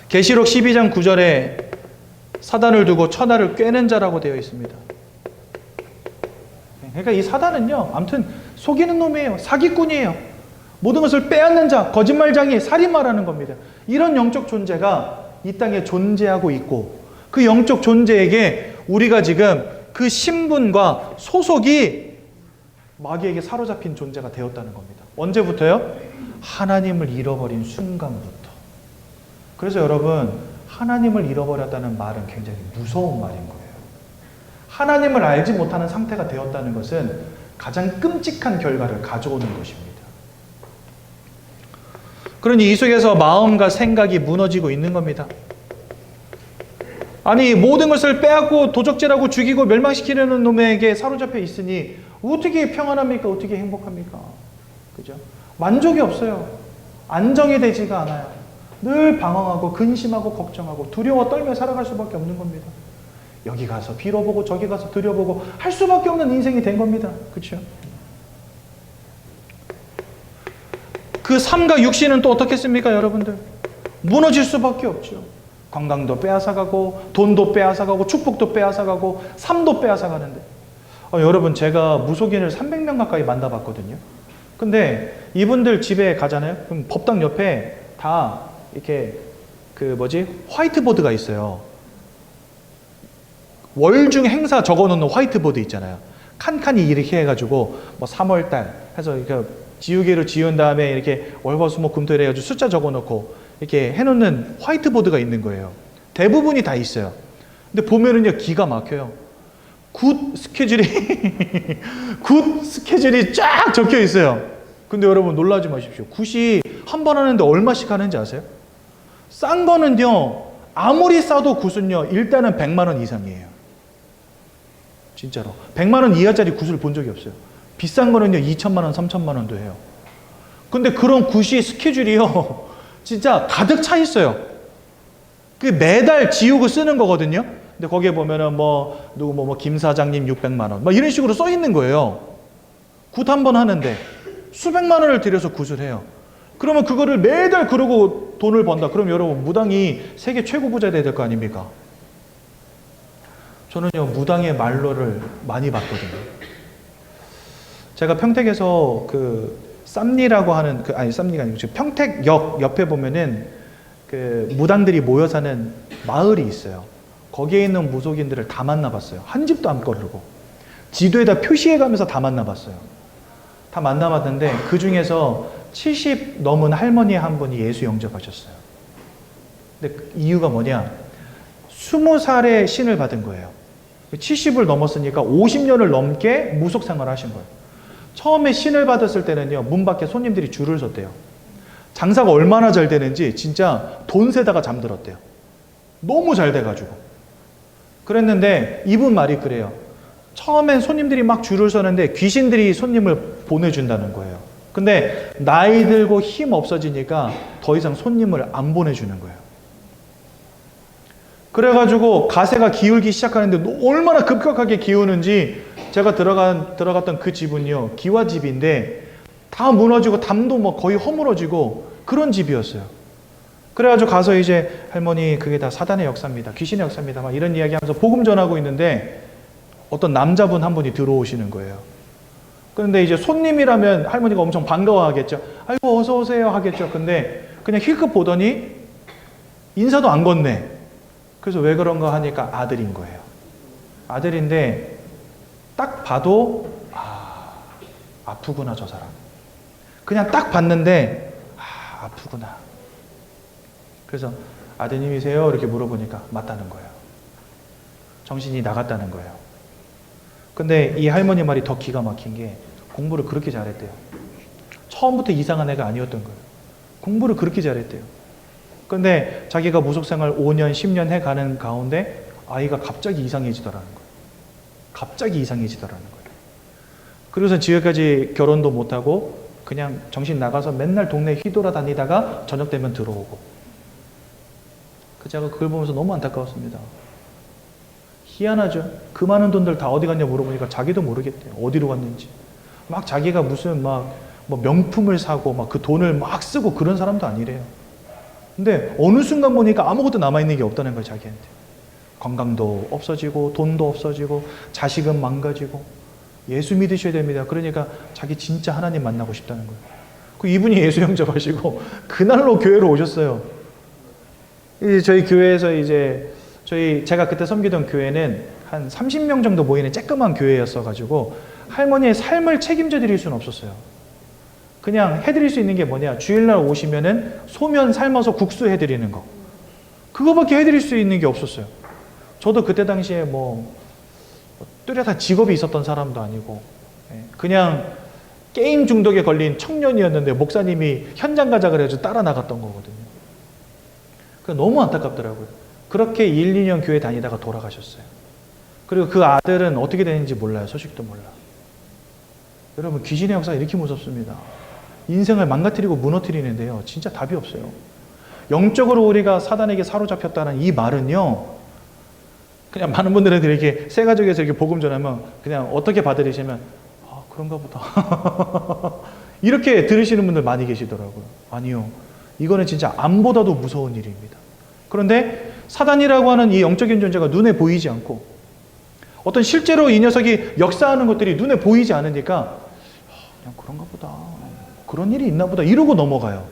계시록 12장 9절에 사단을 두고 천하를 꿰는 자라고 되어 있습니다. 그러니까 이 사단은요, 아무튼 속이는 놈이에요. 사기꾼이에요. 모든 것을 빼앗는 자, 거짓말장이, 살인마라는 겁니다. 이런 영적 존재가 이 땅에 존재하고 있고, 그 영적 존재에게 우리가 지금 그 신분과 소속이 마귀에게 사로잡힌 존재가 되었다는 겁니다. 언제부터요? 하나님을 잃어버린 순간부터. 그래서 여러분, 하나님을 잃어버렸다는 말은 굉장히 무서운 말인 거예요. 하나님을 알지 못하는 상태가 되었다는 것은 가장 끔찍한 결과를 가져오는 것입니다. 그러니 이 속에서 마음과 생각이 무너지고 있는 겁니다. 아니, 모든 것을 빼앗고 도적질하고 죽이고 멸망시키려는 놈에게 사로잡혀 있으니 어떻게 평안합니까? 어떻게 행복합니까? 그죠? 만족이 없어요. 안정이 되지가 않아요. 늘 방황하고 근심하고 걱정하고 두려워 떨며 살아갈 수밖에 없는 겁니다. 여기 가서 빌어보고 저기 가서 드려보고 할 수밖에 없는 인생이 된 겁니다. 그렇죠? 그 삶과 육신은 또 어떻겠습니까, 여러분들? 무너질 수밖에 없죠. 건강도 빼앗아가고 돈도 빼앗아가고 축복도 빼앗아가고 삶도 빼앗아가는데 여러분, 제가 무속인을 300명 가까이 만나봤거든요. 근데 이분들 집에 가잖아요. 그럼 법당 옆에 다 이렇게 화이트보드가 있어요. 월중 행사 적어놓는 화이트보드 있잖아요. 칸칸이 이렇게 해가지고 뭐 3월달 해서 이렇게 지우개로 지운 다음에 이렇게 월화수목금토일 해가지고 숫자 적어놓고 이렇게 해놓는 화이트보드가 있는 거예요. 대부분이 다 있어요. 근데 보면은요, 기가 막혀요. 굿 스케줄이 쫙 적혀 있어요. 근데 여러분, 놀라지 마십시오. 굿이 한 번 하는데 얼마씩 하는지 아세요? 싼 거는요, 아무리 싸도 굿은요, 일단은 100만 원 이상이에요. 진짜로. 100만 원 이하짜리 굿을 본 적이 없어요. 비싼 거는요, 2천만 원, 3천만 원도 해요. 근데 그런 굿이 스케줄이요, 진짜 가득 차 있어요. 그 매달 지우고 쓰는 거거든요. 근데 거기에 보면은 김 사장님 600만 원, 막 이런 식으로 써 있는 거예요. 굿 한 번 하는데 수백만 원을 들여서 굿을 해요. 그러면 그거를 매달 그러고 돈을 번다. 그럼 여러분, 무당이 세계 최고 부자 돼야 될 거 아닙니까? 저는요, 무당의 말로를 많이 봤거든요. 제가 평택에서 쌈리라고 하는 쌈리가 아니고 평택역 옆에 보면은 무당들이 모여 사는 마을이 있어요. 거기에 있는 무속인들을 다 만나봤어요. 한 집도 안 거르고 지도에다 표시해가면서 다 만나봤어요. 다 만나봤는데 그 중에서 70 넘은 할머니 한 분이 예수 영접하셨어요. 근데 이유가 뭐냐? 20살에 신을 받은 거예요. 70을 넘었으니까 50년을 넘게 무속 생활을 하신 거예요. 처음에 신을 받았을 때는요, 문 밖에 손님들이 줄을 섰대요. 장사가 얼마나 잘 되는지 진짜 돈 세다가 잠들었대요. 너무 잘 돼가지고. 그랬는데 이분 말이 그래요. 처음엔 손님들이 막 줄을 서는데 귀신들이 손님을 보내준다는 거예요. 근데 나이 들고 힘 없어지니까 더 이상 손님을 안 보내주는 거예요. 그래가지고 가세가 기울기 시작하는데 얼마나 급격하게 기우는지, 제가 들어갔던 그 집은요, 기와집인데 다 무너지고 담도 거의 허물어지고 그런 집이었어요. 그래가지고 가서 이제 할머니, 그게 다 사단의 역사입니다. 귀신의 역사입니다. 막 이런 이야기 하면서 복음 전하고 있는데 어떤 남자분 한 분이 들어오시는 거예요. 그런데 이제 손님이라면 할머니가 엄청 반가워하겠죠. 아이고, 어서 오세요 하겠죠. 근데 그냥 힐끗 보더니 인사도 안 건네. 그래서 왜 그런가 하니까 아들인 거예요. 아들인데 딱 봐도 아프구나 저 사람. 그냥 딱 봤는데 아프구나. 그래서 아드님이세요? 이렇게 물어보니까 맞다는 거예요. 정신이 나갔다는 거예요. 근데 이 할머니 말이 더 기가 막힌 게, 공부를 그렇게 잘했대요. 처음부터 이상한 애가 아니었던 거예요. 공부를 그렇게 잘했대요. 근데 자기가 무속생활 5년, 10년 해가는 가운데 아이가 갑자기 이상해지더라는 거예요. 갑자기 이상해지더라는 거예요. 그래서 지금까지 결혼도 못하고 그냥 정신 나가서 맨날 동네 휘돌아다니다가 저녁 되면 들어오고. 제가 그걸 보면서 너무 안타까웠습니다. 희한하죠. 그 많은 돈들 다 어디 갔냐 물어보니까 자기도 모르겠대요. 어디로 갔는지. 막 자기가 무슨 뭐 명품을 사고 막 그 돈을 막 쓰고 그런 사람도 아니래요. 근데 어느 순간 보니까 아무것도 남아있는 게 없다는 거예요, 자기한테. 건강도 없어지고 돈도 없어지고 자식은 망가지고 예수 믿으셔야 됩니다. 그러니까 자기 진짜 하나님 만나고 싶다는 거예요. 그 이분이 예수 영접하시고 그날로 교회로 오셨어요. 저희 교회에서 제가 그때 섬기던 교회는 한 30명 정도 모이는 쬐끄만 교회였어가지고 할머니의 삶을 책임져 드릴 수는 없었어요. 그냥 해드릴 수 있는 게 뭐냐, 주일날 오시면은 소면 삶아서 국수 해드리는 거, 그거밖에 해드릴 수 있는 게 없었어요. 저도 그때 당시에 뚜렷한 직업이 있었던 사람도 아니고 그냥 게임 중독에 걸린 청년이었는데 목사님이 현장 가자 그래가지고 따라 나갔던 거거든요. 너무 안타깝더라고요. 그렇게 1, 2년 교회 다니다가 돌아가셨어요. 그리고 그 아들은 어떻게 되는지 몰라요. 소식도 몰라. 여러분, 귀신의 역사가 이렇게 무섭습니다. 인생을 망가뜨리고 무너뜨리는데요, 진짜 답이 없어요. 영적으로 우리가 사단에게 사로잡혔다는 이 말은요, 그냥 많은 분들한테 이렇게 새 가족에서 이렇게 복음 전하면 그냥 어떻게 받아들이시면 그런가 보다 이렇게 들으시는 분들 많이 계시더라고요. 아니요, 이거는 진짜 암보다도 무서운 일입니다. 그런데 사단이라고 하는 이 영적인 존재가 눈에 보이지 않고 어떤 실제로 이 녀석이 역사하는 것들이 눈에 보이지 않으니까 그냥 그런가 보다, 그런 일이 있나 보다 이러고 넘어가요.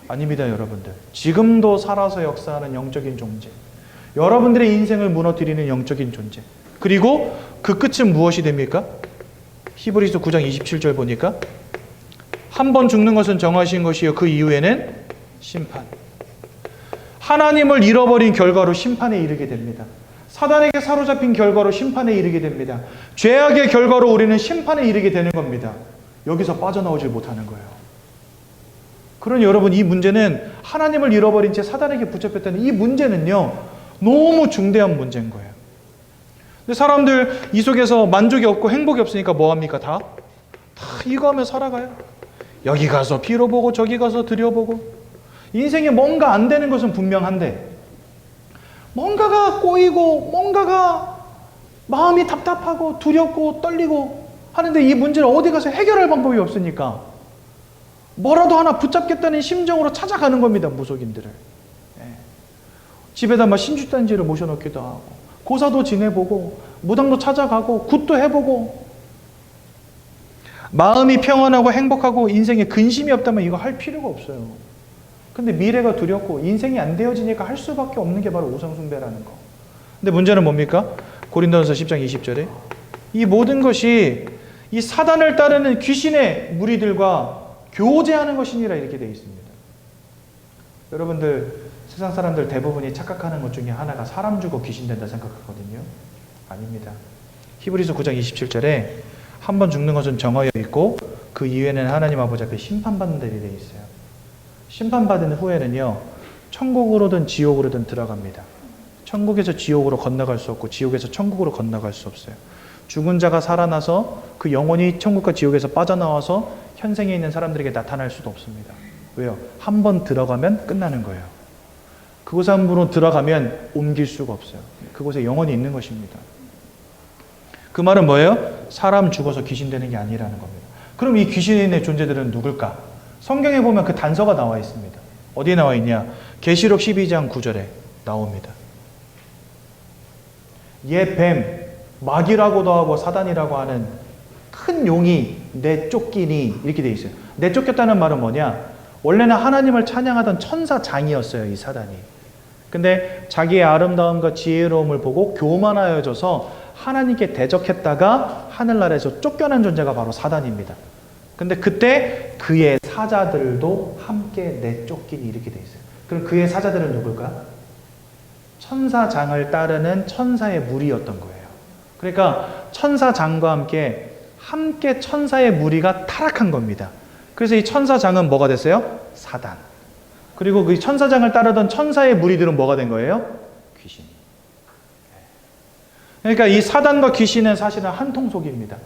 아닙니다, 여러분들. 지금도 살아서 역사하는 영적인 존재, 여러분들의 인생을 무너뜨리는 영적인 존재, 그리고 그 끝은 무엇이 됩니까? 히브리서 9장 27절 보니까 한 번 죽는 것은 정하신 것이요 그 이후에는 심판. 하나님을 잃어버린 결과로 심판에 이르게 됩니다. 사단에게 사로잡힌 결과로 심판에 이르게 됩니다. 죄악의 결과로 우리는 심판에 이르게 되는 겁니다. 여기서 빠져나오질 못하는 거예요. 그러니 여러분, 이 문제는 하나님을 잃어버린 채 사단에게 붙잡혔다는 이 문제는요, 너무 중대한 문제인 거예요. 근데 사람들 이 속에서 만족이 없고 행복이 없으니까 뭐합니까? 다 이거 하며 살아가요. 여기 가서 빌어보고 저기 가서 드려보고. 인생에 뭔가 안 되는 것은 분명한데 뭔가가 꼬이고 뭔가가 마음이 답답하고 두렵고 떨리고 하는데 이 문제를 어디 가서 해결할 방법이 없으니까 뭐라도 하나 붙잡겠다는 심정으로 찾아가는 겁니다, 무속인들을. 집에다 막 신주단지를 모셔놓기도 하고 고사도 지내보고 무당도 찾아가고 굿도 해보고. 마음이 평안하고 행복하고 인생에 근심이 없다면 이거 할 필요가 없어요. 근데 미래가 두렵고 인생이 안 되어지니까 할 수밖에 없는 게 바로 우상숭배라는 거. 근데 문제는 뭡니까? 고린도전서 10장 20절에 이 모든 것이 이 사단을 따르는 귀신의 무리들과 교제하는 것이니라 이렇게 되어 있습니다. 여러분들, 세상 사람들 대부분이 착각하는 것 중에 하나가 사람 죽어 귀신 된다 생각하거든요. 아닙니다. 히브리서 9장 27절에 한 번 죽는 것은 정하여 있고 그 이후에는 하나님 아버지 앞에 심판받는 데이 되어 있어요. 심판받은 후에는요, 천국으로든 지옥으로든 들어갑니다. 천국에서 지옥으로 건너갈 수 없고 지옥에서 천국으로 건너갈 수 없어요. 죽은 자가 살아나서 그 영혼이 천국과 지옥에서 빠져나와서 현생에 있는 사람들에게 나타날 수도 없습니다. 왜요? 한 번 들어가면 끝나는 거예요. 그곳에 한 번 들어가면 옮길 수가 없어요. 그곳에 영혼이 있는 것입니다. 그 말은 뭐예요? 사람 죽어서 귀신 되는 게 아니라는 겁니다. 그럼 이 귀신의 존재들은 누굴까? 성경에 보면 그 단서가 나와 있습니다. 어디에 나와 있냐? 계시록 12장 9절에 나옵니다. 옛 뱀, 마귀라고도 하고 사단이라고 하는 큰 용이 내쫓기니 이렇게 돼 있어요. 내쫓겼다는 말은 뭐냐? 원래는 하나님을 찬양하던 천사장이었어요, 이 사단이. 근데 자기의 아름다움과 지혜로움을 보고 교만하여져서 하나님께 대적했다가 하늘나라에서 쫓겨난 존재가 바로 사단입니다. 근데 그때 그의 사자들도 함께 내쫓기니 이렇게 돼 있어요. 그럼 그의 사자들은 누굴까? 천사장을 따르는 천사의 무리였던 거예요. 그러니까 천사장과 함께 천사의 무리가 타락한 겁니다. 그래서 이 천사장은 뭐가 됐어요? 사단. 그리고 그 천사장을 따르던 천사의 무리들은 뭐가 된 거예요? 귀신. 그러니까 이 사단과 귀신은 사실은 한 통속입니다.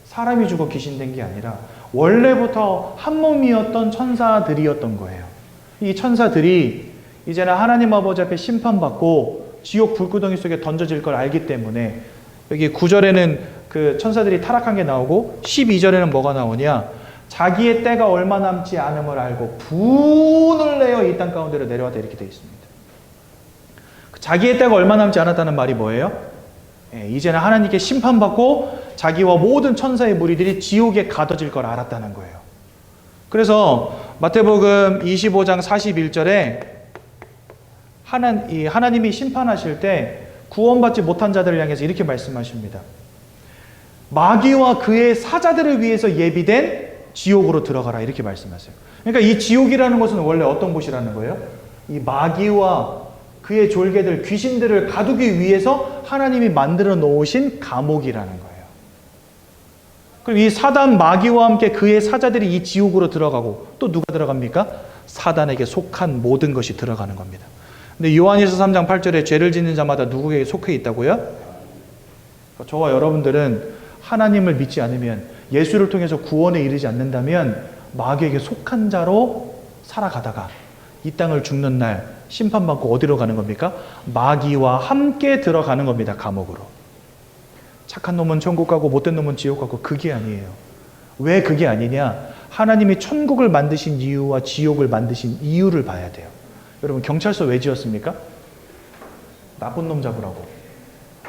사람이 죽어 귀신 된 게 아니라 원래부터 한 몸이었던 천사들이었던 거예요. 이 천사들이 이제는 하나님 아버지 앞에 심판받고 지옥 불구덩이 속에 던져질 걸 알기 때문에 여기 9절에는 그 천사들이 타락한 게 나오고 12절에는 뭐가 나오냐? 자기의 때가 얼마 남지 않음을 알고 분을 내어 이 땅 가운데로 내려왔다 이렇게 되어 있습니다. 자기의 때가 얼마 남지 않았다는 말이 뭐예요? 이제는 하나님께 심판받고 자기와 모든 천사의 무리들이 지옥에 가둬질 걸 알았다는 거예요. 그래서 마태복음 25장 41절에 하나님이 심판하실 때 구원받지 못한 자들을 향해서 이렇게 말씀하십니다. 마귀와 그의 사자들을 위해서 예비된 지옥으로 들어가라 이렇게 말씀하세요. 그러니까 이 지옥이라는 것은 원래 어떤 곳이라는 거예요? 이 마귀와 그의 졸개들, 귀신들을 가두기 위해서 하나님이 만들어 놓으신 감옥이라는 거예요. 그리고 이 사단 마귀와 함께 그의 사자들이 이 지옥으로 들어가고 또 누가 들어갑니까? 사단에게 속한 모든 것이 들어가는 겁니다. 근데 요한일서 3장 8절에 죄를 짓는 자마다 누구에게 속해 있다고요? 저와 여러분들은 하나님을 믿지 않으면, 예수를 통해서 구원에 이르지 않는다면 마귀에게 속한 자로 살아가다가 이 땅을 죽는 날 심판받고 어디로 가는 겁니까? 마귀와 함께 들어가는 겁니다. 감옥으로. 착한 놈은 천국 가고 못된 놈은 지옥 가고. 그게 아니에요. 왜 그게 아니냐? 하나님이 천국을 만드신 이유와 지옥을 만드신 이유를 봐야 돼요. 여러분, 경찰서 왜 지었습니까? 나쁜 놈 잡으라고.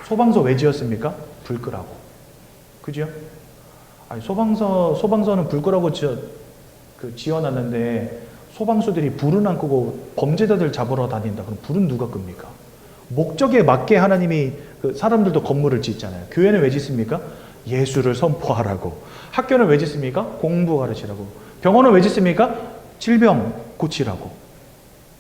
소방서 왜 지었습니까? 불 끄라고. 그죠? 아니, 소방서는 불 끄라고 지어놨는데 소방수들이 불은 안 끄고 범죄자들 잡으러 다닌다. 그럼 불은 누가 끕니까? 목적에 맞게 하나님이 사람들도 건물을 짓잖아요. 교회는 왜 짓습니까? 예수를 선포하라고. 학교는 왜 짓습니까? 공부 가르치라고. 병원은 왜 짓습니까? 질병 고치라고.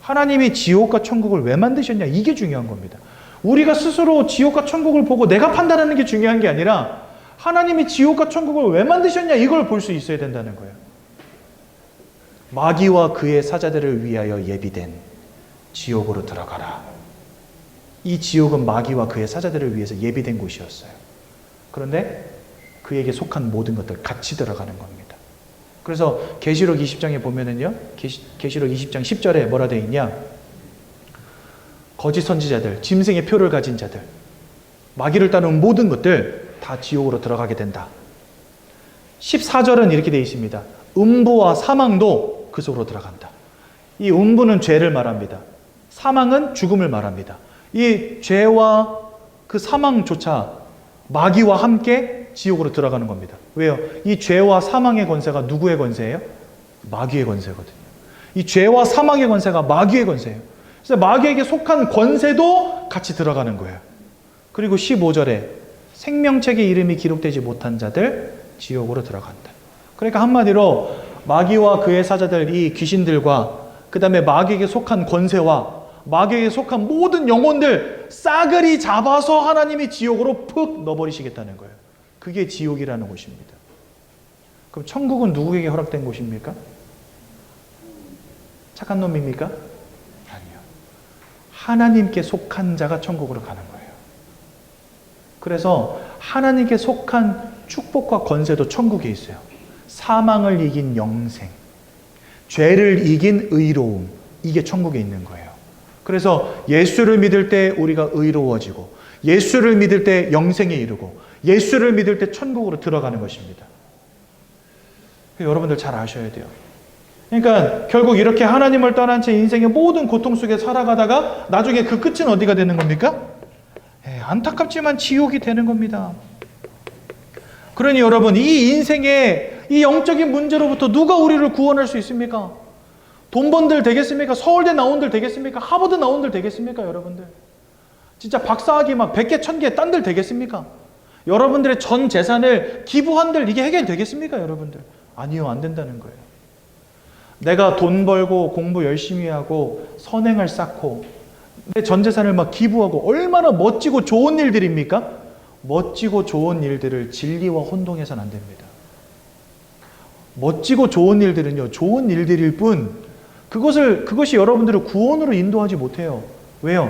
하나님이 지옥과 천국을 왜 만드셨냐? 이게 중요한 겁니다. 우리가 스스로 지옥과 천국을 보고 내가 판단하는 게 중요한 게 아니라 하나님이 지옥과 천국을 왜 만드셨냐? 이걸 볼 수 있어야 된다는 거예요. 마귀와 그의 사자들을 위하여 예비된 지옥으로 들어가라. 이 지옥은 마귀와 그의 사자들을 위해서 예비된 곳이었어요. 그런데 그에게 속한 모든 것들 같이 들어가는 겁니다. 그래서 계시록 20장에 보면은요, 계시록 20장 10절에 뭐라 되어 있냐? 거짓 선지자들, 짐승의 표를 가진 자들, 마귀를 따르는 모든 것들 다 지옥으로 들어가게 된다. 14절은 이렇게 되어 있습니다. 음부와 사망도 그 속으로 들어간다. 이 음부는 죄를 말합니다. 사망은 죽음을 말합니다. 이 죄와 그 사망조차 마귀와 함께 지옥으로 들어가는 겁니다. 왜요? 이 죄와 사망의 권세가 누구의 권세예요? 마귀의 권세거든요. 이 죄와 사망의 권세가 마귀의 권세예요. 그래서 마귀에게 속한 권세도 같이 들어가는 거예요. 그리고 15절에 생명책의 이름이 기록되지 못한 자들 지옥으로 들어간다. 그러니까 한마디로 마귀와 그의 사자들, 이 귀신들과 그 다음에 마귀에게 속한 권세와 마귀에게 속한 모든 영혼들 싸그리 잡아서 하나님이 지옥으로 푹 넣어버리시겠다는 거예요. 그게 지옥이라는 곳입니다. 그럼 천국은 누구에게 허락된 곳입니까? 착한 놈입니까? 아니요. 하나님께 속한 자가 천국으로 가는 거예요. 그래서 하나님께 속한 축복과 권세도 천국에 있어요. 사망을 이긴 영생, 죄를 이긴 의로움, 이게 천국에 있는 거예요. 그래서 예수를 믿을 때 우리가 의로워지고, 예수를 믿을 때 영생에 이르고, 예수를 믿을 때 천국으로 들어가는 것입니다. 여러분들 잘 아셔야 돼요. 그러니까 결국 이렇게 하나님을 떠난 채 인생의 모든 고통 속에 살아가다가 나중에 그 끝은 어디가 되는 겁니까? 안타깝지만 지옥이 되는 겁니다. 그러니 여러분, 이 인생의 이 영적인 문제로부터 누가 우리를 구원할 수 있습니까? 돈 번들 되겠습니까? 서울대 나온들 되겠습니까? 하버드 나온들 되겠습니까? 여러분들 진짜 박사학위 막 100개 1000개 딴들 되겠습니까? 여러분들의 전 재산을 기부한들 이게 해결되겠습니까? 여러분들 아니요, 안 된다는 거예요. 내가 돈 벌고 공부 열심히 하고 선행을 쌓고 내 전 재산을 막 기부하고 얼마나 멋지고 좋은 일들입니까? 멋지고 좋은 일들을 진리와 혼동해서는 안 됩니다. 멋지고 좋은 일들은요, 좋은 일들일 뿐 그것이 여러분들을 구원으로 인도하지 못해요. 왜요?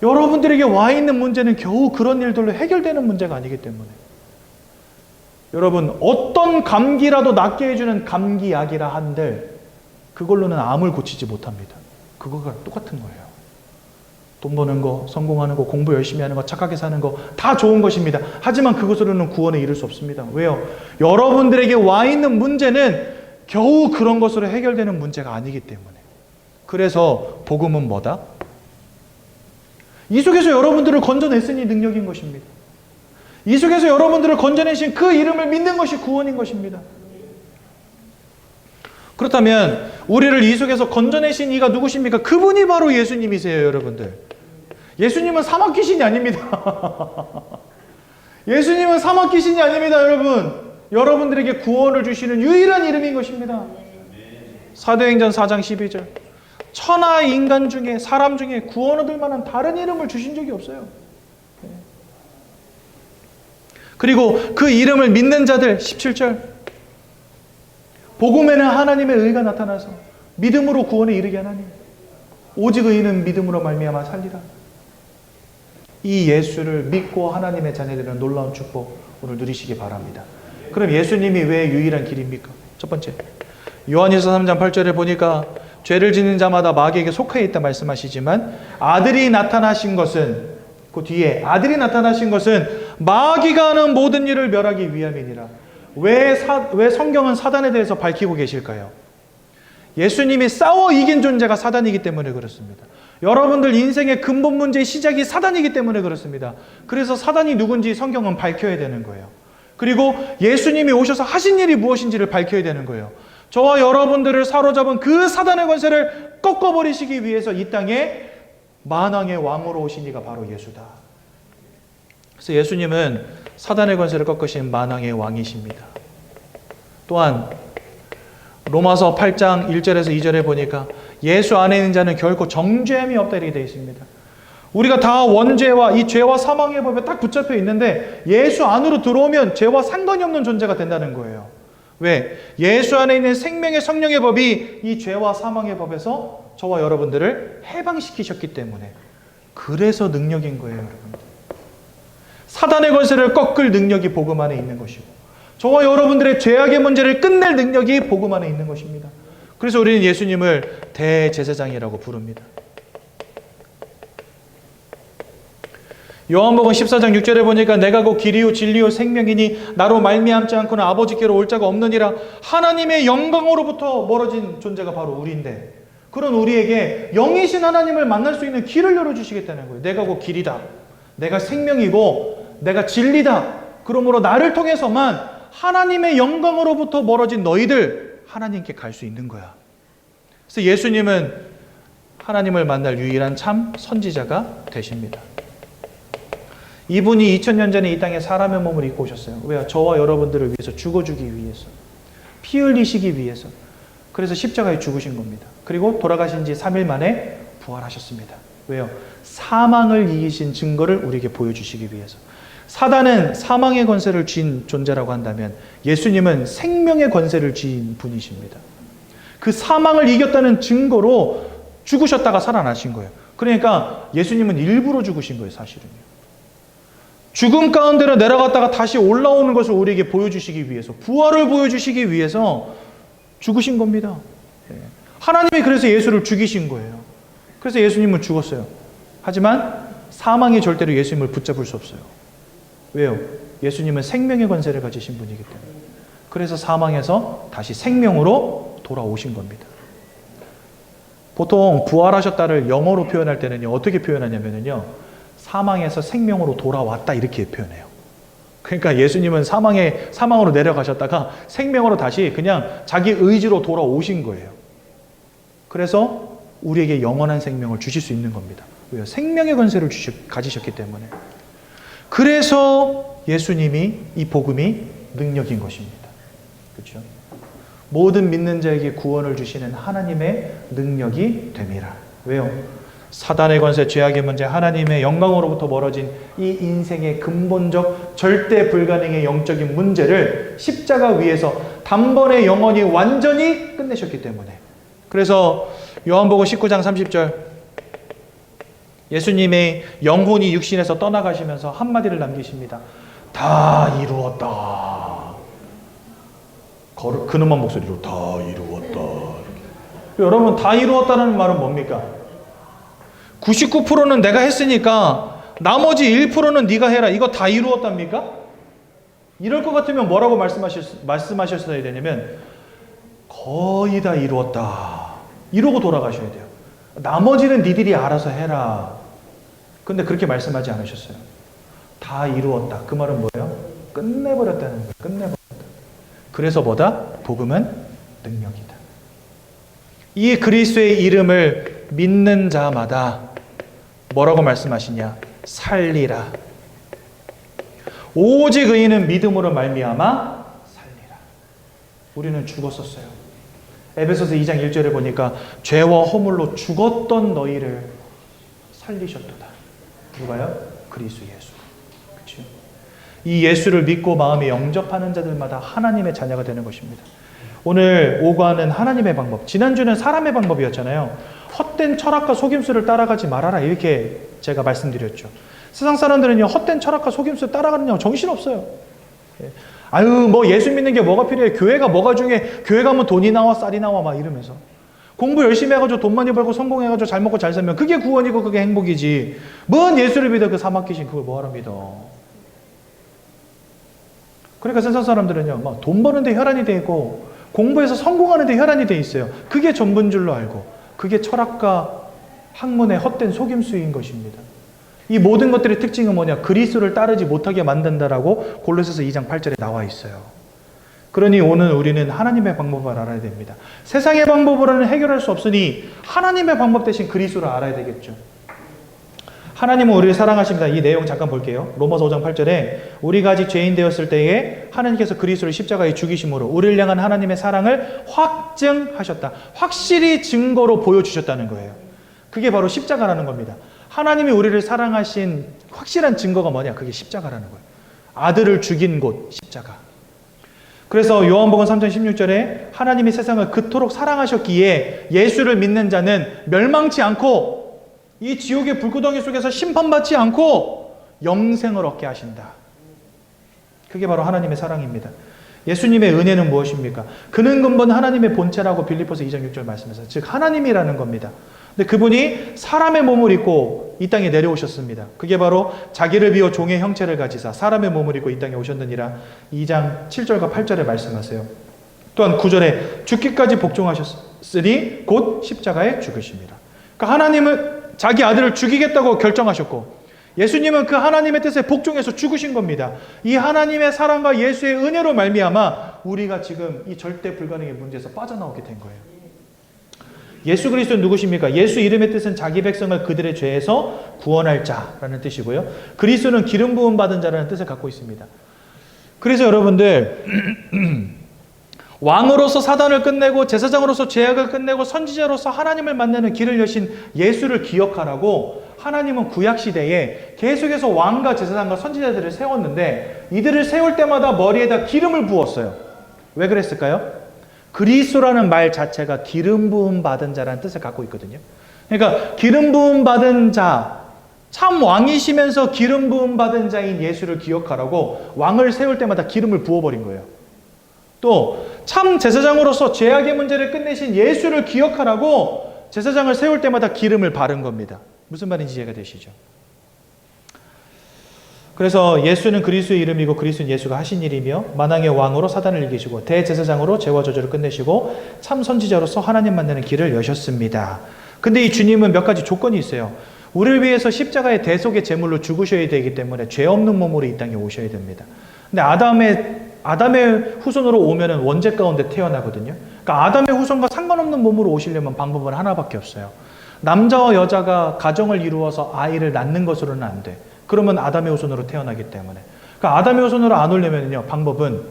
여러분들에게 와 있는 문제는 겨우 그런 일들로 해결되는 문제가 아니기 때문에. 여러분, 어떤 감기라도 낫게 해주는 감기약이라 한들 그걸로는 암을 고치지 못합니다. 그거가 똑같은 거예요. 돈 버는 거, 성공하는 거, 공부 열심히 하는 거, 착하게 사는 거 다 좋은 것입니다. 하지만 그것으로는 구원에 이를 수 없습니다. 왜요? 여러분들에게 와 있는 문제는 겨우 그런 것으로 해결되는 문제가 아니기 때문에. 그래서 복음은 뭐다? 이 속에서 여러분들을 건져냈으니 능력인 것입니다. 이 속에서 여러분들을 건져내신 그 이름을 믿는 것이 구원인 것입니다. 그렇다면 우리를 이 속에서 건져내신 이가 누구십니까? 그분이 바로 예수님이세요, 여러분들. 예수님은 사막 귀신이 아닙니다. 예수님은 사막 귀신이 아닙니다, 여러분. 여러분들에게 구원을 주시는 유일한 이름인 것입니다. 사도행전 4장 12절. 천하 인간 중에, 사람 중에 구원 얻을 만한 다른 이름을 주신 적이 없어요. 그리고 그 이름을 믿는 자들 17절. 복음에는 하나님의 의가 나타나서 믿음으로 구원에 이르게 하나니 오직 의인은 믿음으로 말미암아 살리라. 이 예수를 믿고 하나님의 자녀들은 놀라운 축복 오늘 누리시기 바랍니다. 그럼 예수님이 왜 유일한 길입니까? 첫 번째, 요한일서 3장 8절에 보니까 죄를 짓는 자마다 마귀에게 속해 있다 말씀하시지만 아들이 나타나신 것은, 그 뒤에 아들이 나타나신 것은 마귀가 하는 모든 일을 멸하기 위함이니라. 왜 성경은 사단에 대해서 밝히고 계실까요? 예수님이 싸워 이긴 존재가 사단이기 때문에 그렇습니다. 여러분들 인생의 근본 문제의 시작이 사단이기 때문에 그렇습니다. 그래서 사단이 누군지 성경은 밝혀야 되는 거예요. 그리고 예수님이 오셔서 하신 일이 무엇인지를 밝혀야 되는 거예요. 저와 여러분들을 사로잡은 그 사단의 권세를 꺾어버리시기 위해서 이 땅에 만왕의 왕으로 오신 이가 바로 예수다. 그래서 예수님은 사단의 권세를 꺾으신 만왕의 왕이십니다. 또한 로마서 8장 1절에서 2절에 보니까 예수 안에 있는 자는 결코 정죄함이 없다 이렇게 되어 있습니다. 우리가 다 원죄와 이 죄와 사망의 법에 딱 붙잡혀 있는데 예수 안으로 들어오면 죄와 상관이 없는 존재가 된다는 거예요. 왜? 예수 안에 있는 생명의 성령의 법이 이 죄와 사망의 법에서 저와 여러분들을 해방시키셨기 때문에, 그래서 능력인 거예요, 여러분들. 사단의 권세를 꺾을 능력이 복음 안에 있는 것이고 저와 여러분들의 죄악의 문제를 끝낼 능력이 복음 안에 있는 것입니다. 그래서 우리는 예수님을 대제사장이라고 부릅니다. 요한복음 14장 6절에 보니까 내가 곧 길이요 진리요 생명이니 나로 말미암지 않고는 아버지께로 올 자가 없느니라. 하나님의 영광으로부터 멀어진 존재가 바로 우리인데, 그런 우리에게 영이신 하나님을 만날 수 있는 길을 열어주시겠다는 거예요. 내가 곧 길이다, 내가 생명이고 내가 진리다. 그러므로 나를 통해서만 하나님의 영광으로부터 멀어진 너희들 하나님께 갈 수 있는 거야. 그래서 예수님은 하나님을 만날 유일한 참 선지자가 되십니다. 이분이 2000년 전에 이 땅에 사람의 몸을 입고 오셨어요. 왜요? 저와 여러분들을 위해서 죽어주기 위해서, 피 흘리시기 위해서. 그래서 십자가에 죽으신 겁니다. 그리고 돌아가신 지 3일 만에 부활하셨습니다. 왜요? 사망을 이기신 증거를 우리에게 보여주시기 위해서. 사단은 사망의 권세를 쥔 존재라고 한다면 예수님은 생명의 권세를 쥔 분이십니다. 그 사망을 이겼다는 증거로 죽으셨다가 살아나신 거예요. 그러니까 예수님은 일부러 죽으신 거예요, 사실은요. 죽음 가운데로 내려갔다가 다시 올라오는 것을 우리에게 보여주시기 위해서, 부활을 보여주시기 위해서 죽으신 겁니다. 하나님이 그래서 예수를 죽이신 거예요. 그래서 예수님은 죽었어요. 하지만 사망이 절대로 예수님을 붙잡을 수 없어요. 왜요? 예수님은 생명의 권세를 가지신 분이기 때문에. 그래서 사망에서 다시 생명으로 돌아오신 겁니다. 보통 부활하셨다를 영어로 표현할 때는요, 어떻게 표현하냐면요, 사망에서 생명으로 돌아왔다 이렇게 표현해요. 그러니까 예수님은 사망으로 내려가셨다가 생명으로 다시 그냥 자기 의지로 돌아오신 거예요. 그래서 우리에게 영원한 생명을 주실 수 있는 겁니다. 왜요? 생명의 권세를 가지셨기 때문에. 그래서 예수님이, 이 복음이 능력인 것입니다. 그렇죠? 모든 믿는 자에게 구원을 주시는 하나님의 능력이 됨이라. 왜요? 사단의 권세, 죄악의 문제, 하나님의 영광으로부터 멀어진 이 인생의 근본적 절대 불가능의 영적인 문제를 십자가 위에서 단번에 영원히 완전히 끝내셨기 때문에. 그래서 요한복음 19장 30절, 예수님의 영혼이 육신에서 떠나가시면서 한마디를 남기십니다. 다 이루었다. 근엄한 목소리로 다 이루었다. 여러분, 다 이루었다는 말은 뭡니까? 99%는 내가 했으니까 나머지 1%는 네가 해라. 이거 다 이루었답니까? 이럴 것 같으면 뭐라고 말씀하셨어야 되냐면 거의 다 이루었다. 이러고 돌아가셔야 돼요. 나머지는 니들이 알아서 해라. 근데 그렇게 말씀하지 않으셨어요. 다 이루었다. 그 말은 뭐예요? 끝내버렸다는 거예요. 끝내버렸다. 그래서 뭐다? 복음은 능력이다. 이 그리스도의 이름을 믿는 자마다 뭐라고 말씀하시냐? 살리라. 오직 의인은 믿음으로 말미암아 살리라. 우리는 죽었었어요. 에베소서 2장 1절에 보니까 죄와 허물로 죽었던 너희를 살리셨도다. 누가요? 그리스도 예수. 그렇죠? 이 예수를 믿고 마음에 영접하는 자들마다 하나님의 자녀가 되는 것입니다. 오늘 오가는 하나님의 방법. 지난주는 사람의 방법이었잖아요. 헛된 철학과 속임수를 따라가지 말아라. 이렇게 제가 말씀드렸죠. 세상 사람들은요, 헛된 철학과 속임수 따라가느냐고 정신없어요. 아유, 뭐 예수 믿는 게 뭐가 필요해? 교회가 뭐가 중요해? 교회 가면 돈이 나와, 쌀이 나와, 막 이러면서. 공부 열심히 해가지고 돈 많이 벌고 성공해가지고 잘 먹고 잘 살면 그게 구원이고 그게 행복이지. 뭔 예수를 믿어, 그 사막귀신 그걸 뭐하러 믿어. 그러니까 세상 사람들은요, 막 돈 버는데 혈안이 돼 있고 공부해서 성공하는데 혈안이 돼 있어요. 그게 전부인 줄로 알고 그게 철학과 학문의 헛된 속임수인 것입니다. 이 모든 것들의 특징은 뭐냐? 그리스도를 따르지 못하게 만든다라고 골로새서 2장 8절에 나와 있어요. 그러니 오늘 우리는 하나님의 방법을 알아야 됩니다. 세상의 방법으로는 해결할 수 없으니 하나님의 방법 대신 그리스도를 알아야 되겠죠. 하나님은 우리를 사랑하십니다. 이 내용 잠깐 볼게요. 로마서 5장 8절에 우리가 아직 죄인 되었을 때에 하나님께서 그리스도를 십자가에 죽이심으로 우리를 향한 하나님의 사랑을 확증하셨다. 확실히 증거로 보여주셨다는 거예요. 그게 바로 십자가라는 겁니다. 하나님이 우리를 사랑하신 확실한 증거가 뭐냐? 그게 십자가라는 거예요. 아들을 죽인 곳, 십자가. 그래서 요한복음 3장 16절에 하나님이 세상을 그토록 사랑하셨기에 예수를 믿는 자는 멸망치 않고 이 지옥의 불구덩이 속에서 심판받지 않고 영생을 얻게 하신다. 그게 바로 하나님의 사랑입니다. 예수님의 은혜는 무엇입니까? 그는 근본 하나님의 본체라고 빌립보서 2장 6절 말씀에서 즉 하나님이라는 겁니다. 근데 그분이 사람의 몸을 입고 이 땅에 내려오셨습니다. 그게 바로 자기를 비워 종의 형체를 가지사 사람의 몸을 입고 이 땅에 오셨느니라 2장 7절과 8절에 말씀하세요. 또한 9절에 죽기까지 복종하셨으니 곧 십자가에 죽으십니다. 그러니까 하나님은 자기 아들을 죽이겠다고 결정하셨고 예수님은 그 하나님의 뜻에 복종해서 죽으신 겁니다. 이 하나님의 사랑과 예수의 은혜로 말미암아 우리가 지금 이 절대 불가능의 문제에서 빠져나오게 된 거예요. 예수 그리스도는 누구십니까? 예수 이름의 뜻은 자기 백성을 그들의 죄에서 구원할 자라는 뜻이고요. 그리스도는 기름 부음 받은 자라는 뜻을 갖고 있습니다. 그래서 여러분들 왕으로서 사단을 끝내고 제사장으로서 죄악을 끝내고 선지자로서 하나님을 만나는 길을 여신 예수를 기억하라고 하나님은 구약시대에 계속해서 왕과 제사장과 선지자들을 세웠는데 이들을 세울 때마다 머리에다 기름을 부었어요. 왜 그랬을까요? 그리스도라는 말 자체가 기름 부음 받은 자라는 뜻을 갖고 있거든요. 그러니까 기름 부음 받은 자, 참 왕이시면서 기름 부음 받은 자인 예수를 기억하라고 왕을 세울 때마다 기름을 부어버린 거예요. 또 참 제사장으로서 죄악의 문제를 끝내신 예수를 기억하라고 제사장을 세울 때마다 기름을 바른 겁니다. 무슨 말인지 이해가 되시죠? 그래서 예수는 그리스도의 이름이고 그리스도는 예수가 하신 일이며 만왕의 왕으로 사단을 이기시고 대제사장으로 죄와 저주를 끝내시고 참 선지자로서 하나님 만나는 길을 여셨습니다. 근데 이 주님은 몇 가지 조건이 있어요. 우리를 위해서 십자가의 대속의 제물로 죽으셔야 되기 때문에 죄 없는 몸으로 이 땅에 오셔야 됩니다. 근데 아담의 후손으로 오면은 원죄 가운데 태어나거든요. 그러니까 아담의 후손과 상관없는 몸으로 오시려면 방법은 하나밖에 없어요. 남자와 여자가 가정을 이루어서 아이를 낳는 것으로는 안 돼. 그러면 아담의 후손으로 태어나기 때문에. 그러니까 아담의 후손으로 안 오려면요, 방법은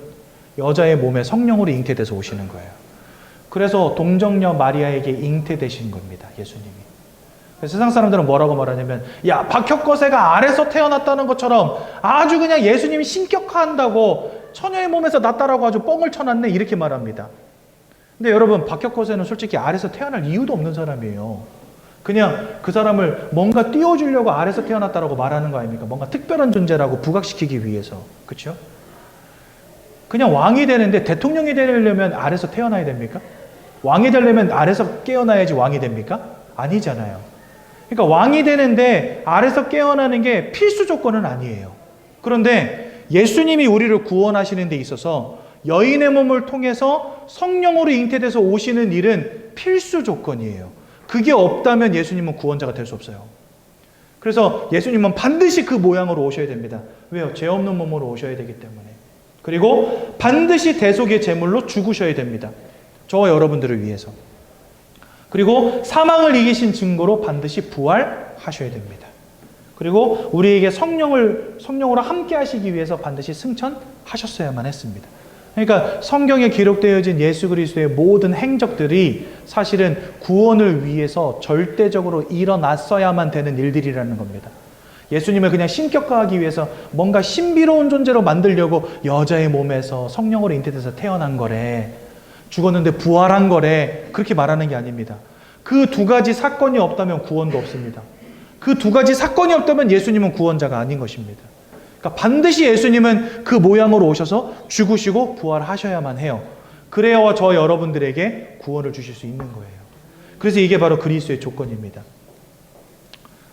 여자의 몸에 성령으로 잉태돼서 오시는 거예요. 그래서 동정녀 마리아에게 잉태되신 겁니다, 예수님이. 세상 사람들은 뭐라고 말하냐면, 야, 박혁거세가 아래서 태어났다는 것처럼 아주 그냥 예수님이 신격화한다고 처녀의 몸에서 났다라고 아주 뻥을 쳐놨네, 이렇게 말합니다. 근데 여러분, 박혁거세는 솔직히 아래서 태어날 이유도 없는 사람이에요. 그냥 그 사람을 뭔가 띄워주려고 아래서 태어났다라고 말하는 거 아닙니까? 뭔가 특별한 존재라고 부각시키기 위해서. 그렇죠? 그냥 왕이 되는데 대통령이 되려면 아래서 태어나야 됩니까? 왕이 되려면 아래서 깨어나야지 왕이 됩니까? 아니잖아요. 그러니까 왕이 되는데 아래서 깨어나는 게 필수 조건은 아니에요. 그런데 예수님이 우리를 구원하시는 데 있어서 여인의 몸을 통해서 성령으로 잉태돼서 오시는 일은 필수 조건이에요. 그게 없다면 예수님은 구원자가 될 수 없어요. 그래서 예수님은 반드시 그 모양으로 오셔야 됩니다. 왜요? 죄 없는 몸으로 오셔야 되기 때문에. 그리고 반드시 대속의 제물로 죽으셔야 됩니다. 저와 여러분들을 위해서. 그리고 사망을 이기신 증거로 반드시 부활하셔야 됩니다. 그리고 우리에게 성령으로 함께 하시기 위해서 반드시 승천하셨어야만 했습니다. 그러니까 성경에 기록되어진 예수 그리스도의 모든 행적들이 사실은 구원을 위해서 절대적으로 일어났어야만 되는 일들이라는 겁니다. 예수님을 그냥 신격화하기 위해서 뭔가 신비로운 존재로 만들려고 여자의 몸에서 성령으로 잉태돼서 태어난 거래, 죽었는데 부활한 거래, 그렇게 말하는 게 아닙니다. 그 두 가지 사건이 없다면 구원도 없습니다. 그 두 가지 사건이 없다면 예수님은 구원자가 아닌 것입니다. 그러니까 반드시 예수님은 그 모양으로 오셔서 죽으시고 부활하셔야만 해요. 그래야 저 여러분들에게 구원을 주실 수 있는 거예요. 그래서 이게 바로 그리스도의 조건입니다.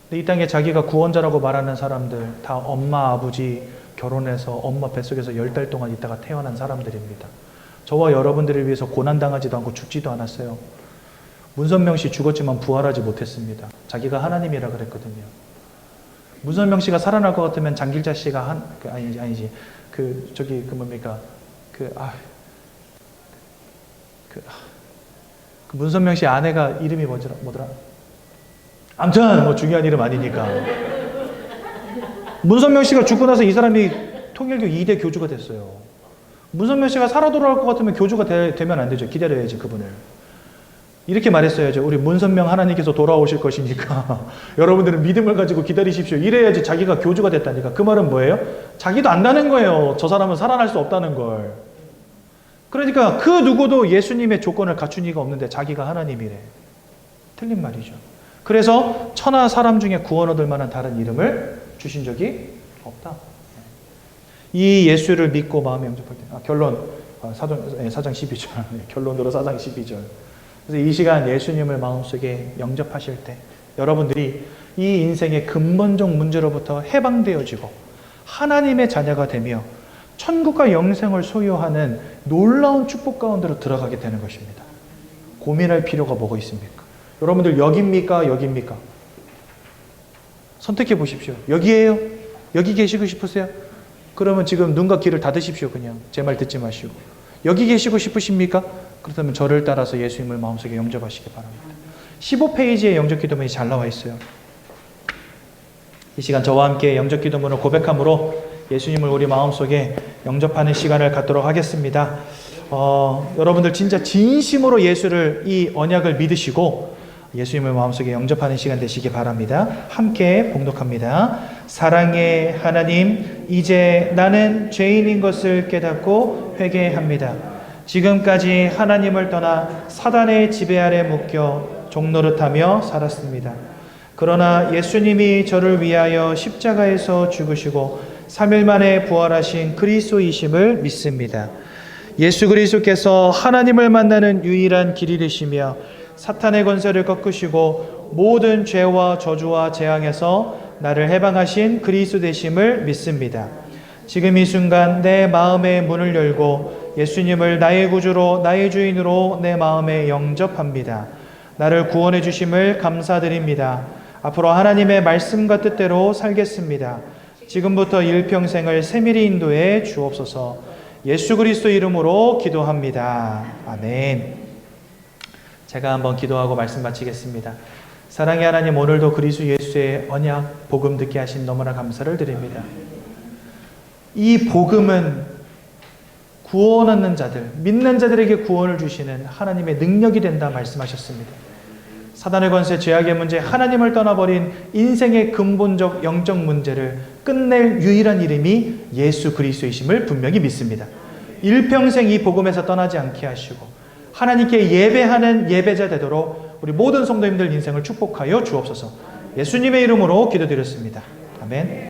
근데 이 땅에 자기가 구원자라고 말하는 사람들 다 엄마 아버지 결혼해서 엄마 뱃속에서 10달 동안 있다가 태어난 사람들입니다. 저와 여러분들을 위해서 고난당하지도 않고 죽지도 않았어요. 문선명 씨 죽었지만 부활하지 못했습니다. 자기가 하나님이라 그랬거든요. 문선명 씨가 살아날 것 같으면 장길자 씨가 문선명 씨 아내가 이름이 뭐더라? 아무튼 뭐 중요한 이름 아니니까. 문선명 씨가 죽고 나서 이 사람이 통일교 2대 교주가 됐어요. 문선명 씨가 살아 돌아올 것 같으면 교주가 되면 안 되죠. 기다려야지 그분을. 이렇게 말했어야죠. 우리 문선명 하나님께서 돌아오실 것이니까 여러분들은 믿음을 가지고 기다리십시오. 이래야지 자기가 교주가 됐다니까. 그 말은 뭐예요? 자기도 안다는 거예요. 저 사람은 살아날 수 없다는 걸. 그러니까 그 누구도 예수님의 조건을 갖춘 이가 없는데 자기가 하나님이래. 틀린 말이죠. 그래서 천하 사람 중에 구원 얻을 만한 다른 이름을 주신 적이 없다. 이 예수를 믿고 마음에 영접할 때 결론 4장 12절 결론으로 4장 12절. 그래서 이 시간 예수님을 마음속에 영접하실 때 여러분들이 이 인생의 근본적 문제로부터 해방되어지고 하나님의 자녀가 되며 천국과 영생을 소유하는 놀라운 축복 가운데로 들어가게 되는 것입니다. 고민할 필요가 뭐가 있습니까? 여러분들 여기입니까? 여기입니까? 선택해 보십시오. 여기에요? 여기 계시고 싶으세요? 그러면 지금 눈과 귀를 닫으십시오. 그냥 제 말 듣지 마시고. 여기 계시고 싶으십니까? 그렇다면 저를 따라서 예수님을 마음속에 영접하시기 바랍니다. 15페이지에 영접 기도문이 잘 나와 있어요. 이 시간 저와 함께 영접 기도문을 고백함으로 예수님을 우리 마음속에 영접하는 시간을 갖도록 하겠습니다. 여러분들 진짜 진심으로 예수를 이 언약을 믿으시고 예수님을 마음속에 영접하는 시간 되시기 바랍니다. 함께 봉독합니다. 사랑의 하나님, 이제 나는 죄인인 것을 깨닫고 회개합니다. 지금까지 하나님을 떠나 사단의 지배 아래 묶여 종노릇하며 살았습니다. 그러나 예수님이 저를 위하여 십자가에서 죽으시고 3일 만에 부활하신 그리스도이심을 믿습니다. 예수 그리스도께서 하나님을 만나는 유일한 길이 되시며 사탄의 권세를 꺾으시고 모든 죄와 저주와 재앙에서 나를 해방하신 그리스도 되심을 믿습니다. 지금 이 순간 내 마음의 문을 열고 예수님을 나의 구주로 나의 주인으로 내 마음에 영접합니다. 나를 구원해 주심을 감사드립니다. 앞으로 하나님의 말씀과 뜻대로 살겠습니다. 지금부터 일평생을 세밀히 인도해 주옵소서. 예수 그리스도 이름으로 기도합니다. 아멘. 제가 한번 기도하고 말씀 마치겠습니다. 사랑의 하나님, 오늘도 그리스도 예수의 언약 복음 듣게 하신 너무나 감사를 드립니다. 이 복음은 구원 얻는 자들, 믿는 자들에게 구원을 주시는 하나님의 능력이 된다 말씀하셨습니다. 사단의 권세, 죄악의 문제, 하나님을 떠나버린 인생의 근본적 영적 문제를 끝낼 유일한 이름이 예수 그리스도이심을 분명히 믿습니다. 일평생 이 복음에서 떠나지 않게 하시고 하나님께 예배하는 예배자 되도록 우리 모든 성도님들 인생을 축복하여 주옵소서. 예수님의 이름으로 기도드렸습니다. 아멘.